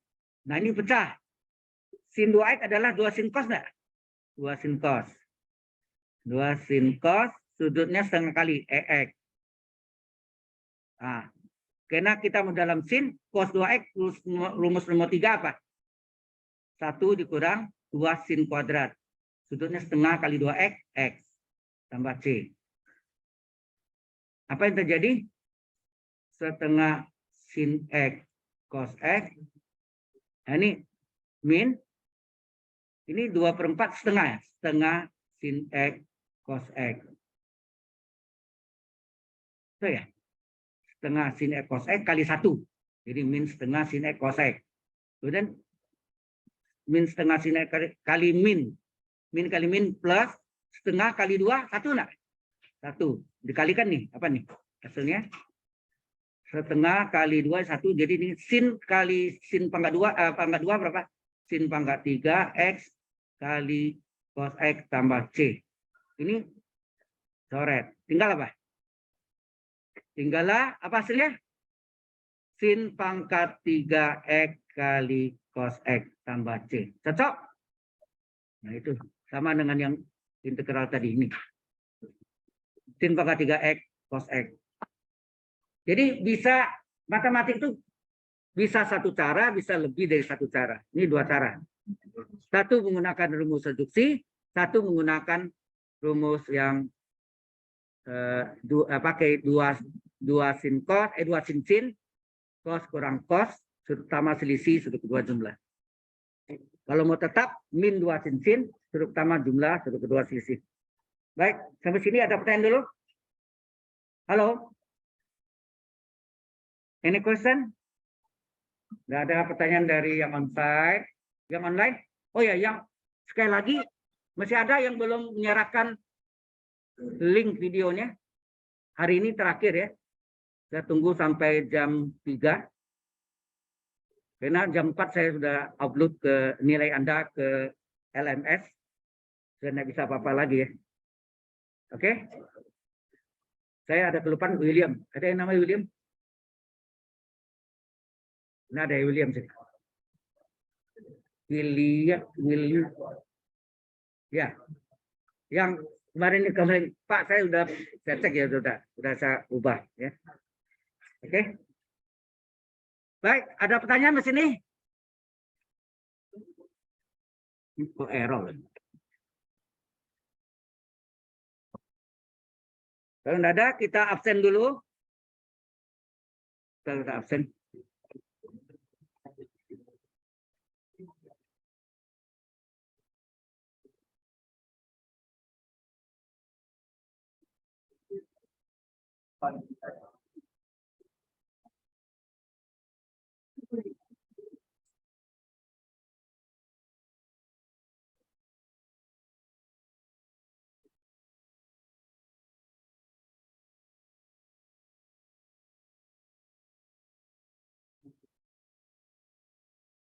Nah, ini pecah. Sin 2X adalah 2 sin cos enggak? 2 sin cos. 2 sin cos, sudutnya setengah kali, EX. Nah, karena kita mau dalam sin, cos 2X, rumus nomor 3 apa? 1 dikurang 2 sin kuadrat. Sudutnya setengah kali 2X, X. Tambah C. Apa yang terjadi? Setengah sin X, cos X. Nah, ini min. Ini 2/4 setengah ya. Setengah sin X, cos X. Itu ya. Setengah sin X, cos X kali 1. Jadi min setengah sin X, cos X. Kemudian min setengah sin X kali min. Min kali min plus setengah kali 2, 1 enggak? 1. Dikalikan nih. Apa nih? Hasilnya? Setengah kali 2, 1. Jadi ini sin kali sin pangkat 2. Pangkat 2 berapa? Sin pangkat 3, X kali cos X tambah C. Ini coret. Tinggal apa? Tinggallah apa hasilnya? Sin pangkat 3X kali cos X tambah C. Cocok? Nah, itu sama dengan yang integral tadi ini. Sin pangkat 3X cos X. Jadi bisa matematik itu bisa satu cara, bisa lebih dari satu cara. Ini 2 cara. Satu menggunakan rumus reduksi, satu menggunakan rumus yang pakai 2 sin cos, 2 sin sin, cos kurang cos, sudut utama selisih sudut kedua jumlah. Kalau mau tetap min 2 sin sin, sudut utama jumlah, sudut kedua selisih. Baik, sampai sini ada pertanyaan dulu? Halo? Any question? Nggak ada pertanyaan dari yang onsite, yang online? Oh ya, yang sekali lagi masih ada yang belum menyerahkan link videonya. Hari ini terakhir ya. Saya tunggu sampai jam 3. Karena jam 4 saya sudah upload ke nilai Anda ke LMS. Saya nggak bisa apa-apa lagi ya. Oke? Saya ada kelupaan William. Ada yang namanya William? Nah, ada William sih. William. Ya. Yang kemarin Pak, saya sudah saya cek ya, sudah saya ubah ya. Oke. Baik, ada pertanyaan di sini? Kok error? Kalau tidak ada, kita absen dulu. Kita absen.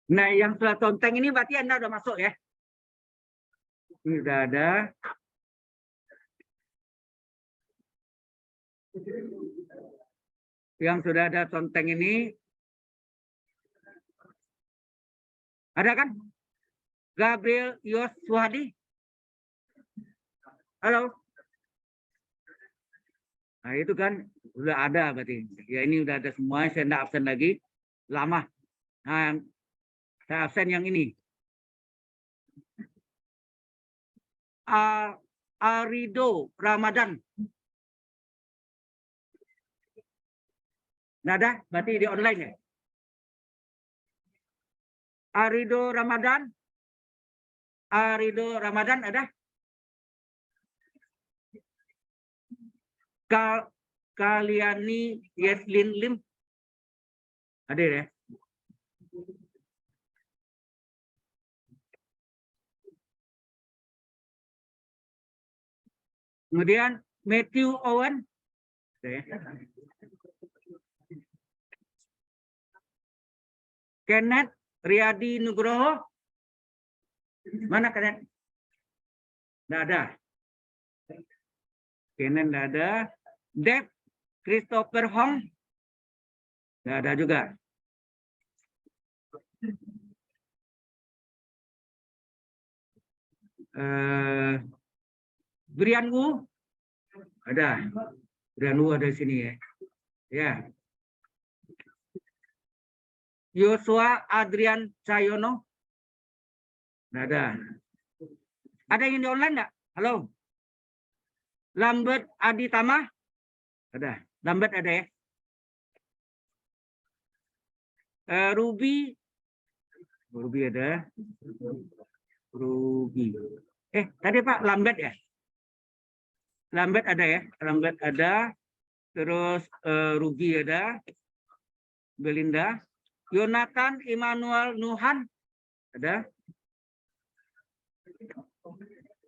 Nah, yang sudah conteng ini berarti Anda sudah masuk ya? Ini sudah ada. Yang sudah ada conteng ini. Ada kan? Gabriel Yos Suhadi. Halo. Nah, itu kan sudah ada berarti. Ya, ini sudah ada semua. Saya tidak absen lagi. Lama. Nah, saya absen yang ini. Arido Ramadan. Nggak ada? Berarti di online ya? Arido Ramadan. Arido Ramadan ada? Kaliani Yeslin Lim. Ada ya? Kemudian Matthew Owen. Kenneth Riyadi Nugroho. Mana Kenneth? Nggak ada. Kenneth nggak ada. Dave Christopher Hong. Nggak ada juga. Brian Wu. Ada. Brian Wu ada di sini ya. Ya. Joshua Adrian Cayono. Nggak ada. Ada yang di online nggak? Halo. Lambert Aditama. Ada. Lambert ada ya. Ruby. Ruby ada. Ruby. Tadi Pak Lambert ya. Lambert ada ya. Lambert ada. Terus Ruby ada. Belinda. Yonatan Immanuel Nuhan. Ada.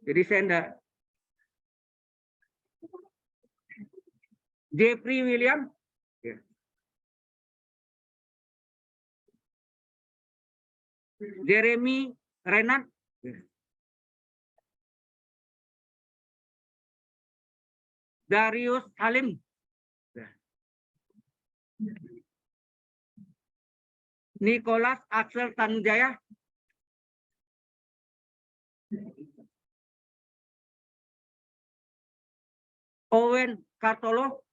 Jadi saya enggak. Jeffrey William. Ya. Jeremy Renat. Ya. Darius Halim. Ya. Nicholas Axel Tanujaya. Owen Kartolo.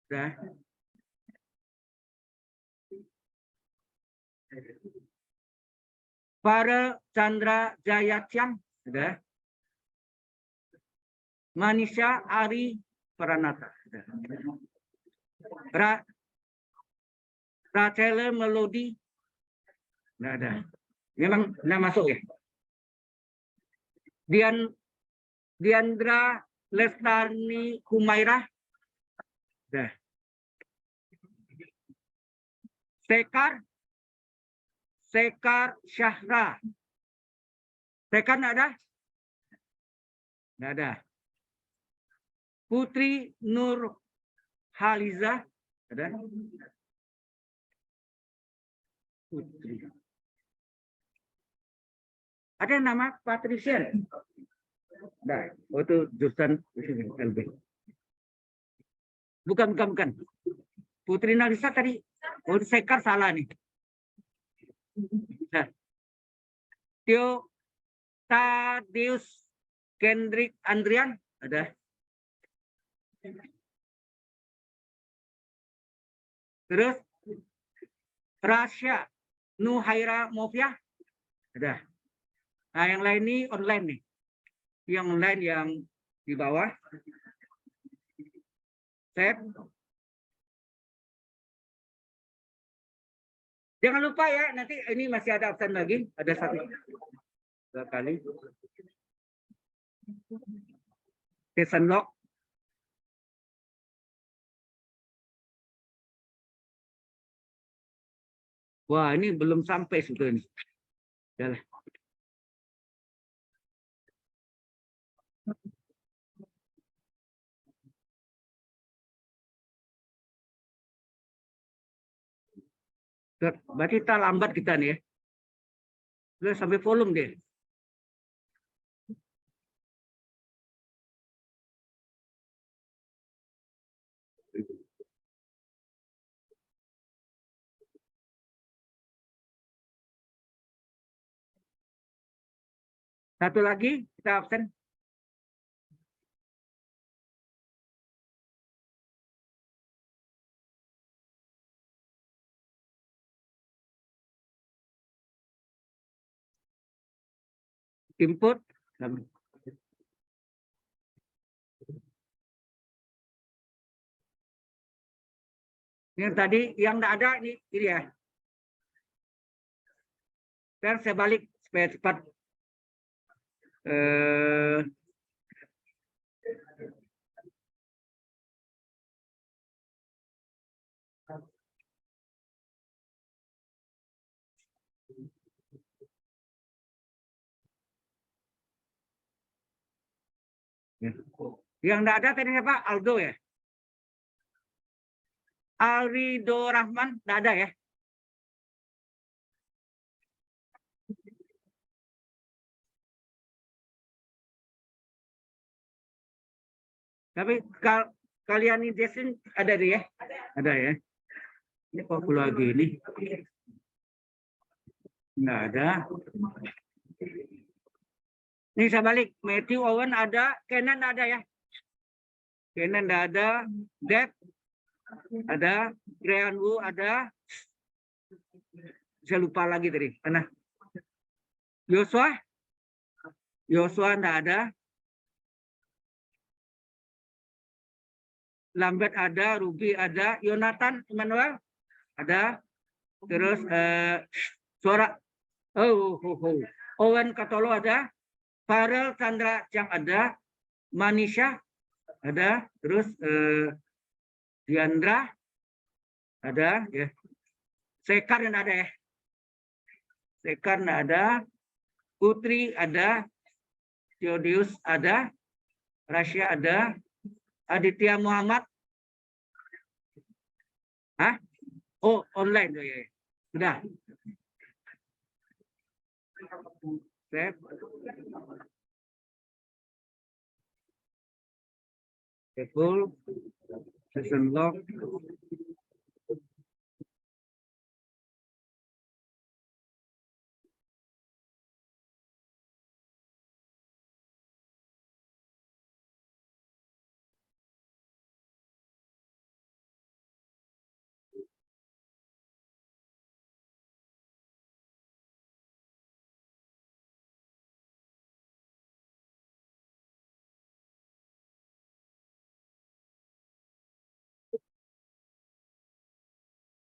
Sudah. Para Chandra Jayatian. Sudah. Manisha Ari Pranata. Sudah. Rachel Melody. Nggak ada. Memang nggak masuk ya. Diandra Lestani Humaira. Dah. Sekar Syahra. Sekar nggak ada? Nggak ada. Putri Nur Haliza. Ada? Putri. Ada nama Patricia? Nah, itu jurusan LB. Bukan. Putri Nalisa tadi. Oh, Sekar salah nih. Nah. Tio Tadius Kendrick Andrian. Ada. Terus Rasya Nuhaira Mofia. Ada. Nah, yang lain ini online nih. Yang online yang di bawah. Save. Jangan lupa ya, nanti ini masih ada absen lagi. Ada satu. 2 kali. Session log. Wah, ini belum sampai sebetulnya. Jalan. Berarti kita lambat kita nih ya. Udah sampai volume deh. Satu lagi kita absen. Input. Yang tadi yang tidak ada ini ya. Dan saya balik supaya cepat. Ya. Yang enggak ada tadi siapa? Aldo ya? Alrido Rahman enggak ada ya? Tapi kalian ini Jason ada deh ya? Ada ya? Ini kok lagi ini? Nggak ada. Ini saya balik. Matthew Owen ada, Kenan ada ya? Kenan nggak ada. Deb ada, Ryan Wu ada. Saya lupa lagi tadi. Mana? Joshua? Joshua nggak ada. Lambert ada, Ruby ada, Yonatan Emmanuel ada. Terus suara Owen Katolo ada, Farel Chandra yang ada, Manisha ada, terus Diandra ada ya. Sekar yang ada ya. Sekar ada, Putri ada, Theodius ada, Rasya ada, Aditya Muhammad. Hah? Oh, online ya. Sudah. Save. Full. Session log.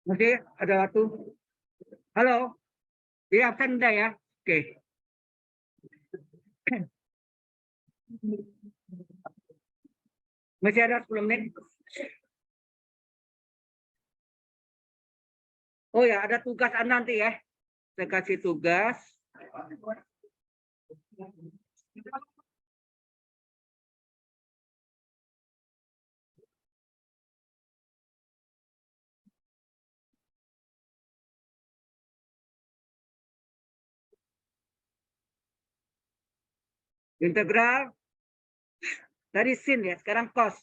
Masih ada waktu? Halo? Iya, absen enggak ya? Oke. Masih ada 10 menit? Oh ya, ada tugas nanti ya. Saya kasih tugas. Integral. Tadi sin ya, sekarang cos.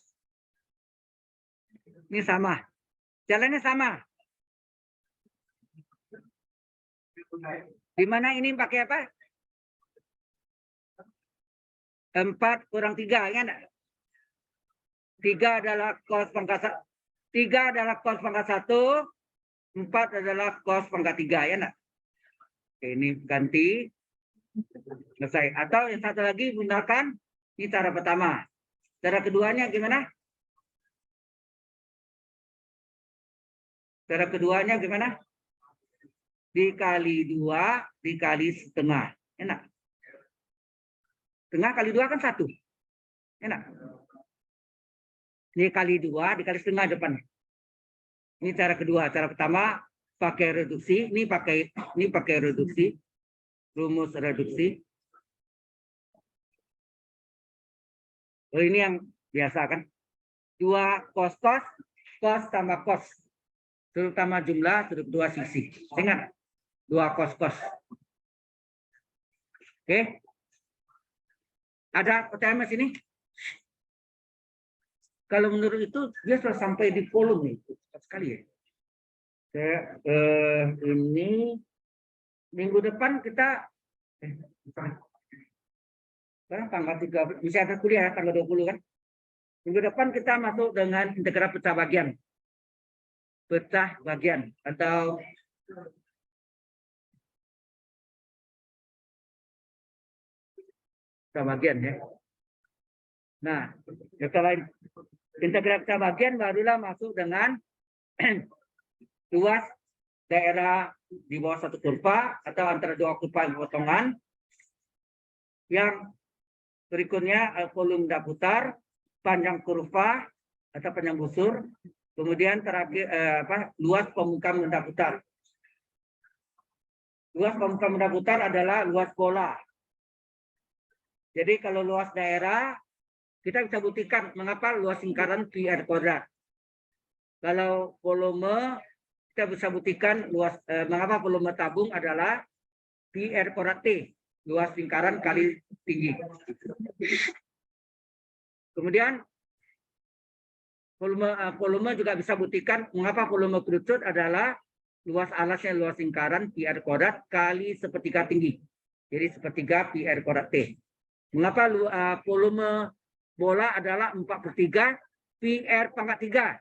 Ini sama. Jalannya sama. Di mana ini pakai apa? 4 kurang 3, ya enggak? 3 adalah cos pangkat 3 adalah cos pangkat 1, 4 adalah cos pangkat 3, ya enggak? Oke, ini ganti. Selesai. Atau yang satu lagi gunakan ini cara pertama. Cara keduanya gimana? Cara keduanya gimana? Dikali 2 dikali setengah. Enak. Setengah kali 2 kan 1. Enak. Ini kali 2 dikali setengah depan. Ini cara kedua. Cara pertama pakai reduksi. Ini pakai reduksi. Rumus reduksi. Oh, ini yang biasa kan? 2 cos tambah cos. Terutama jumlah, terutama sisi. Ingat? 2 cos. Oke. Ada pertanyaan di sini? Kalau menurut itu dia sudah sampai di kolom nih. Cepat sekali ya. Ini minggu depan kita sekarang tanggal 3 bisa ada kuliah tanggal 20 kan? Minggu depan kita masuk dengan integral pecah bagian. Pecah bagian atau pecah bagian ya. Nah, setelah integral pecah bagian barulah masuk dengan luas daerah di bawah satu kurva atau antara 2 kurva potongan. Yang berikutnya volume daputar, panjang kurva atau panjang busur, kemudian terakhir luas pemukam benda putar. Luas pemukam benda putar adalah luas bola. Jadi kalau luas daerah kita bisa buktikan mengapa luas lingkaran PR kuadrat. Kalau volume, kita bisa buktikan mengapa volume tabung adalah PR kuadrat T, luas lingkaran kali tinggi. Kemudian volume juga bisa buktikan mengapa volume kerucut adalah luas alasnya luas lingkaran PR kuadrat kali sepertiga tinggi. Jadi sepertiga PR kuadrat T. Mengapa volume bola adalah 4/3 PR pangkat 3.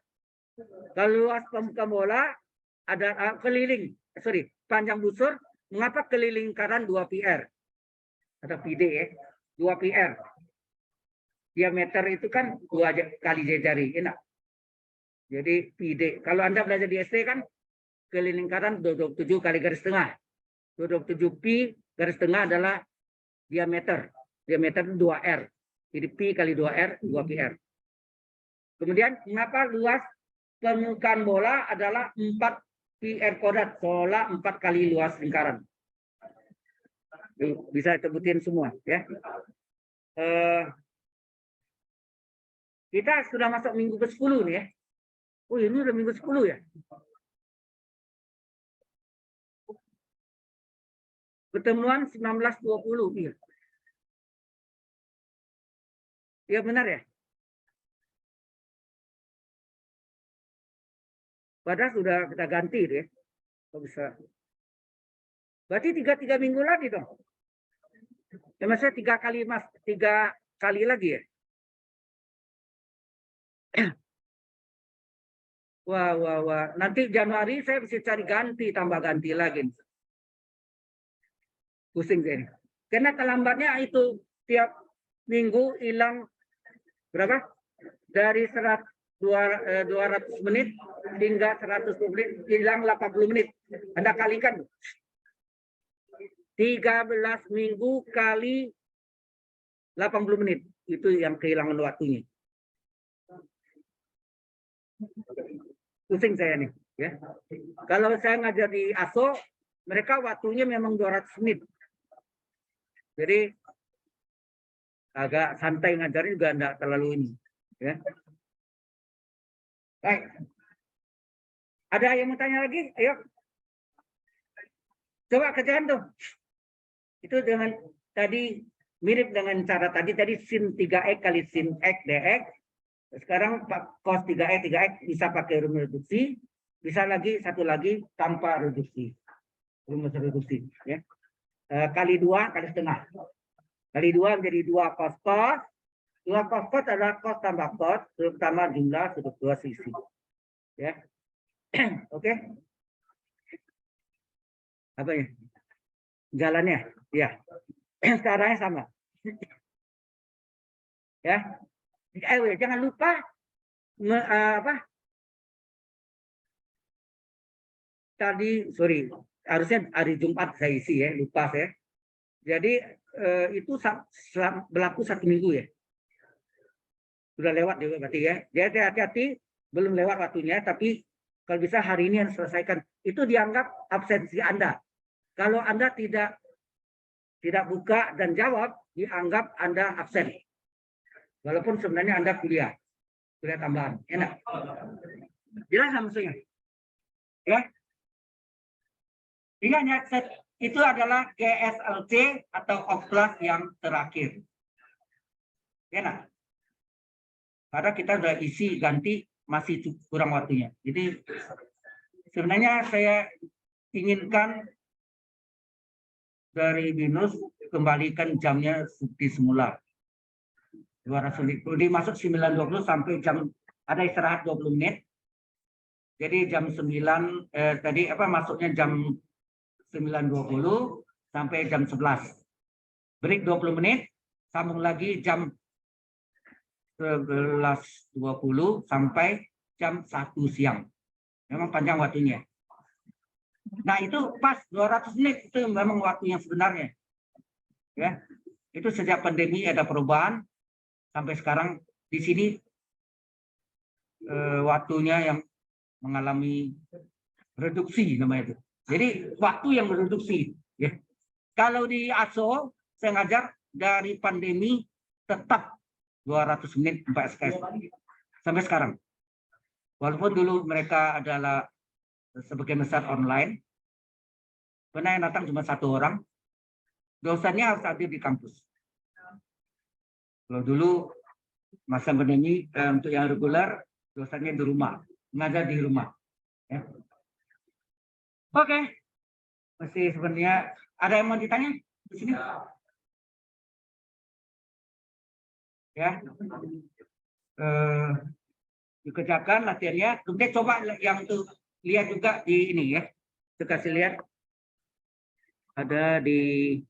Kalau luas permukaan bola ada panjang busur, mengapa keliling lingkaran 2 PR? Atau PD ya, 2 PR. Diameter itu kan 2 kali jari, enak. Jadi PD. Kalau Anda belajar di SD kan keliling lingkaran 27 kali garis tengah. 27 pi garis tengah adalah diameter. Diameter 2R. Jadi pi kali 2R, 2 PR. Kemudian mengapa luas permukaan bola adalah 4 PR kuadrat, seolah 4 kali luas lingkaran. Bisa sebutin semua ya. Kita sudah masuk minggu ke-10 nih ya. Oh, ini udah minggu 10 ya. Pertemuan 1920. Iya. Iya benar ya? Padahal sudah kita ganti deh. Kok bisa? Berarti 3 minggu lagi dong. Ya, maksudnya 3 kali lagi ya. Wah. Nanti Januari saya bisa cari tambah ganti lagi. Pusing saya. Karena terlambatnya itu tiap minggu hilang berapa? Dari 200 menit hingga 120 menit, hilang 80 menit. Anda kalikan. 13 minggu kali 80 menit. Itu yang kehilangan waktunya. Pusing saya nih. Ya. Kalau saya ngajar di ASO, mereka waktunya memang 200 menit. Jadi agak santai ngajarnya juga enggak terlalu ini. Ya. Baik. Ada yang mau tanya lagi? Ayo. Coba kerjakan tuh. Itu dengan tadi mirip dengan cara tadi sin 3x kali sin x dx. Sekarang cos 3x bisa pakai rumus reduksi, bisa lagi satu lagi tanpa reduksi. Rumus reduksi ya. Kali 2 kali setengah. Kali 2 menjadi 2 cos cos. 2 cos cos adalah cos tambah cos, terutama jumlah sudut 2 sisi. Ya. Oke. Apa ya? Jalannya, ya. Caranya sama. Ya. Jangan lupa tadi harusnya hari Jumat saya isi ya, lupa saya. Jadi itu berlaku 1 minggu ya. Sudah lewat juga berarti ya. Jadi hati-hati, belum lewat waktunya, tapi kalau bisa hari ini harus selesaikan. Itu dianggap absensi Anda. Kalau Anda tidak buka dan jawab, dianggap Anda absen. Walaupun sebenarnya Anda kuliah tambahan. Enak. Jelas maksudnya? Ya. Ingat ya, itu adalah GSLC atau oplas yang terakhir. Enak. Karena kita sudah isi ganti masih kurang waktunya. Jadi sebenarnya saya inginkan dari BINUS kembalikan jamnya seperti semula. 200 menit. Masuk 9.20 sampai jam ada istirahat 20 menit. Jadi jam 9 masuknya jam 9.20 sampai jam 11. Break 20 menit, sambung lagi jam 11.20 sampai jam 1 siang. Memang panjang waktunya. Nah, itu pas 200 menit itu memang waktu yang sebenarnya. Ya. Itu sejak pandemi ada perubahan sampai sekarang di sini waktunya yang mengalami reduksi namanya itu. Jadi waktu yang reduksi ya. Kalau di ASO saya ngajar dari pandemi tetap 200 menit 4 SKS sampai sekarang. Walaupun dulu mereka adalah sebagian besar online, karena yang datang cuma 1 orang, dosennya harus hadir di kampus. Kalau dulu masa pandemi untuk yang reguler, dosennya di rumah, mengajar di rumah. Ya. Oke, masih sebenarnya ada yang mau ditanya di sini? Ya, dikerjakan latihannya. Kemudian coba yang tuh lihat juga di ini ya, saya kasih lihat ada di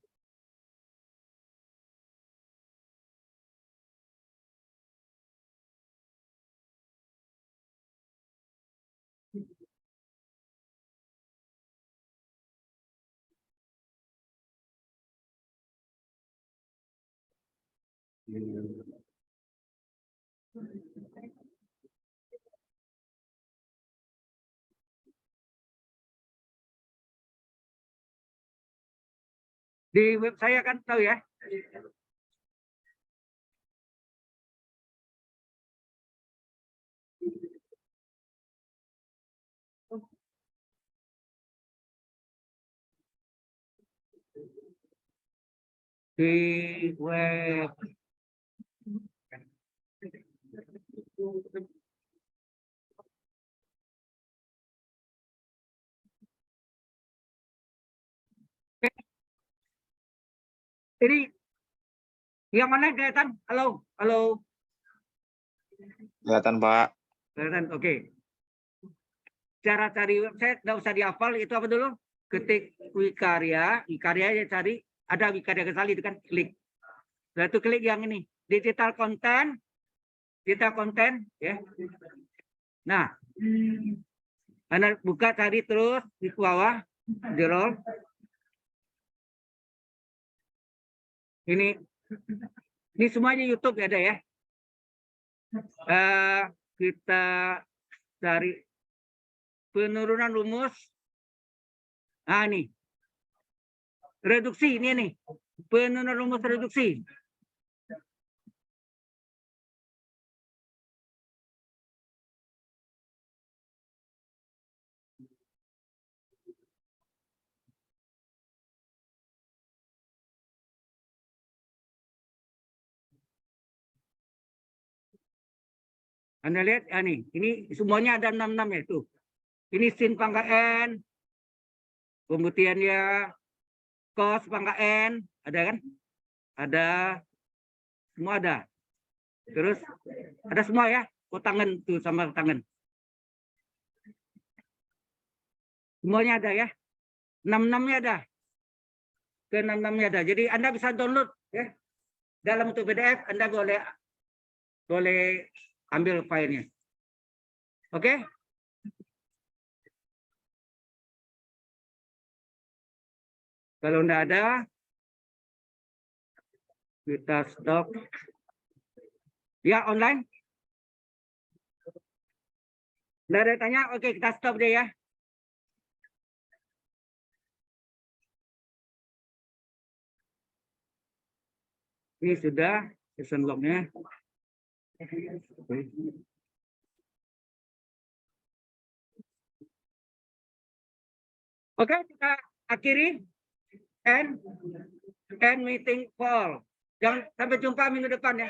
web saya kan tahu ya. Di web ini yang mana kelihatan? Halo, halo.
Kelihatan, Pak.
Kelihatan, oke. Cara cari website nggak usah dihafal, itu apa dulu? Ketik Wikarya ya cari, ada Wikarya Ghazali itu kan, klik. Lalu itu klik yang ini, digital content ya. Nah, Anda buka cari terus di bawah, scroll. Ini semuanya YouTube ada ya. Kita cari penurunan rumus. Nah, nih. Reduksi ini nih. Penurunan rumus reduksi. Anda lihat, nih, ini semuanya ada 66 ya tuh. Ini sin pangkat N, pembuktiannya cos pangkat N, ada kan? Ada, semua ada. Terus ada semua ya, kotangan tuh sama tangan. Semuanya ada ya. 66-nya ada. Ke 66-nya ada. Jadi Anda bisa download ya. Dalam bentuk PDF Anda boleh ambil filenya. Oke? Kalau enggak ada, kita stop. Ya, online. Enggak ada tanya? Oke, kita stop deh ya. Ini sudah session lognya. Oke, kita akhiri. End meeting call. Sampai jumpa minggu depan ya.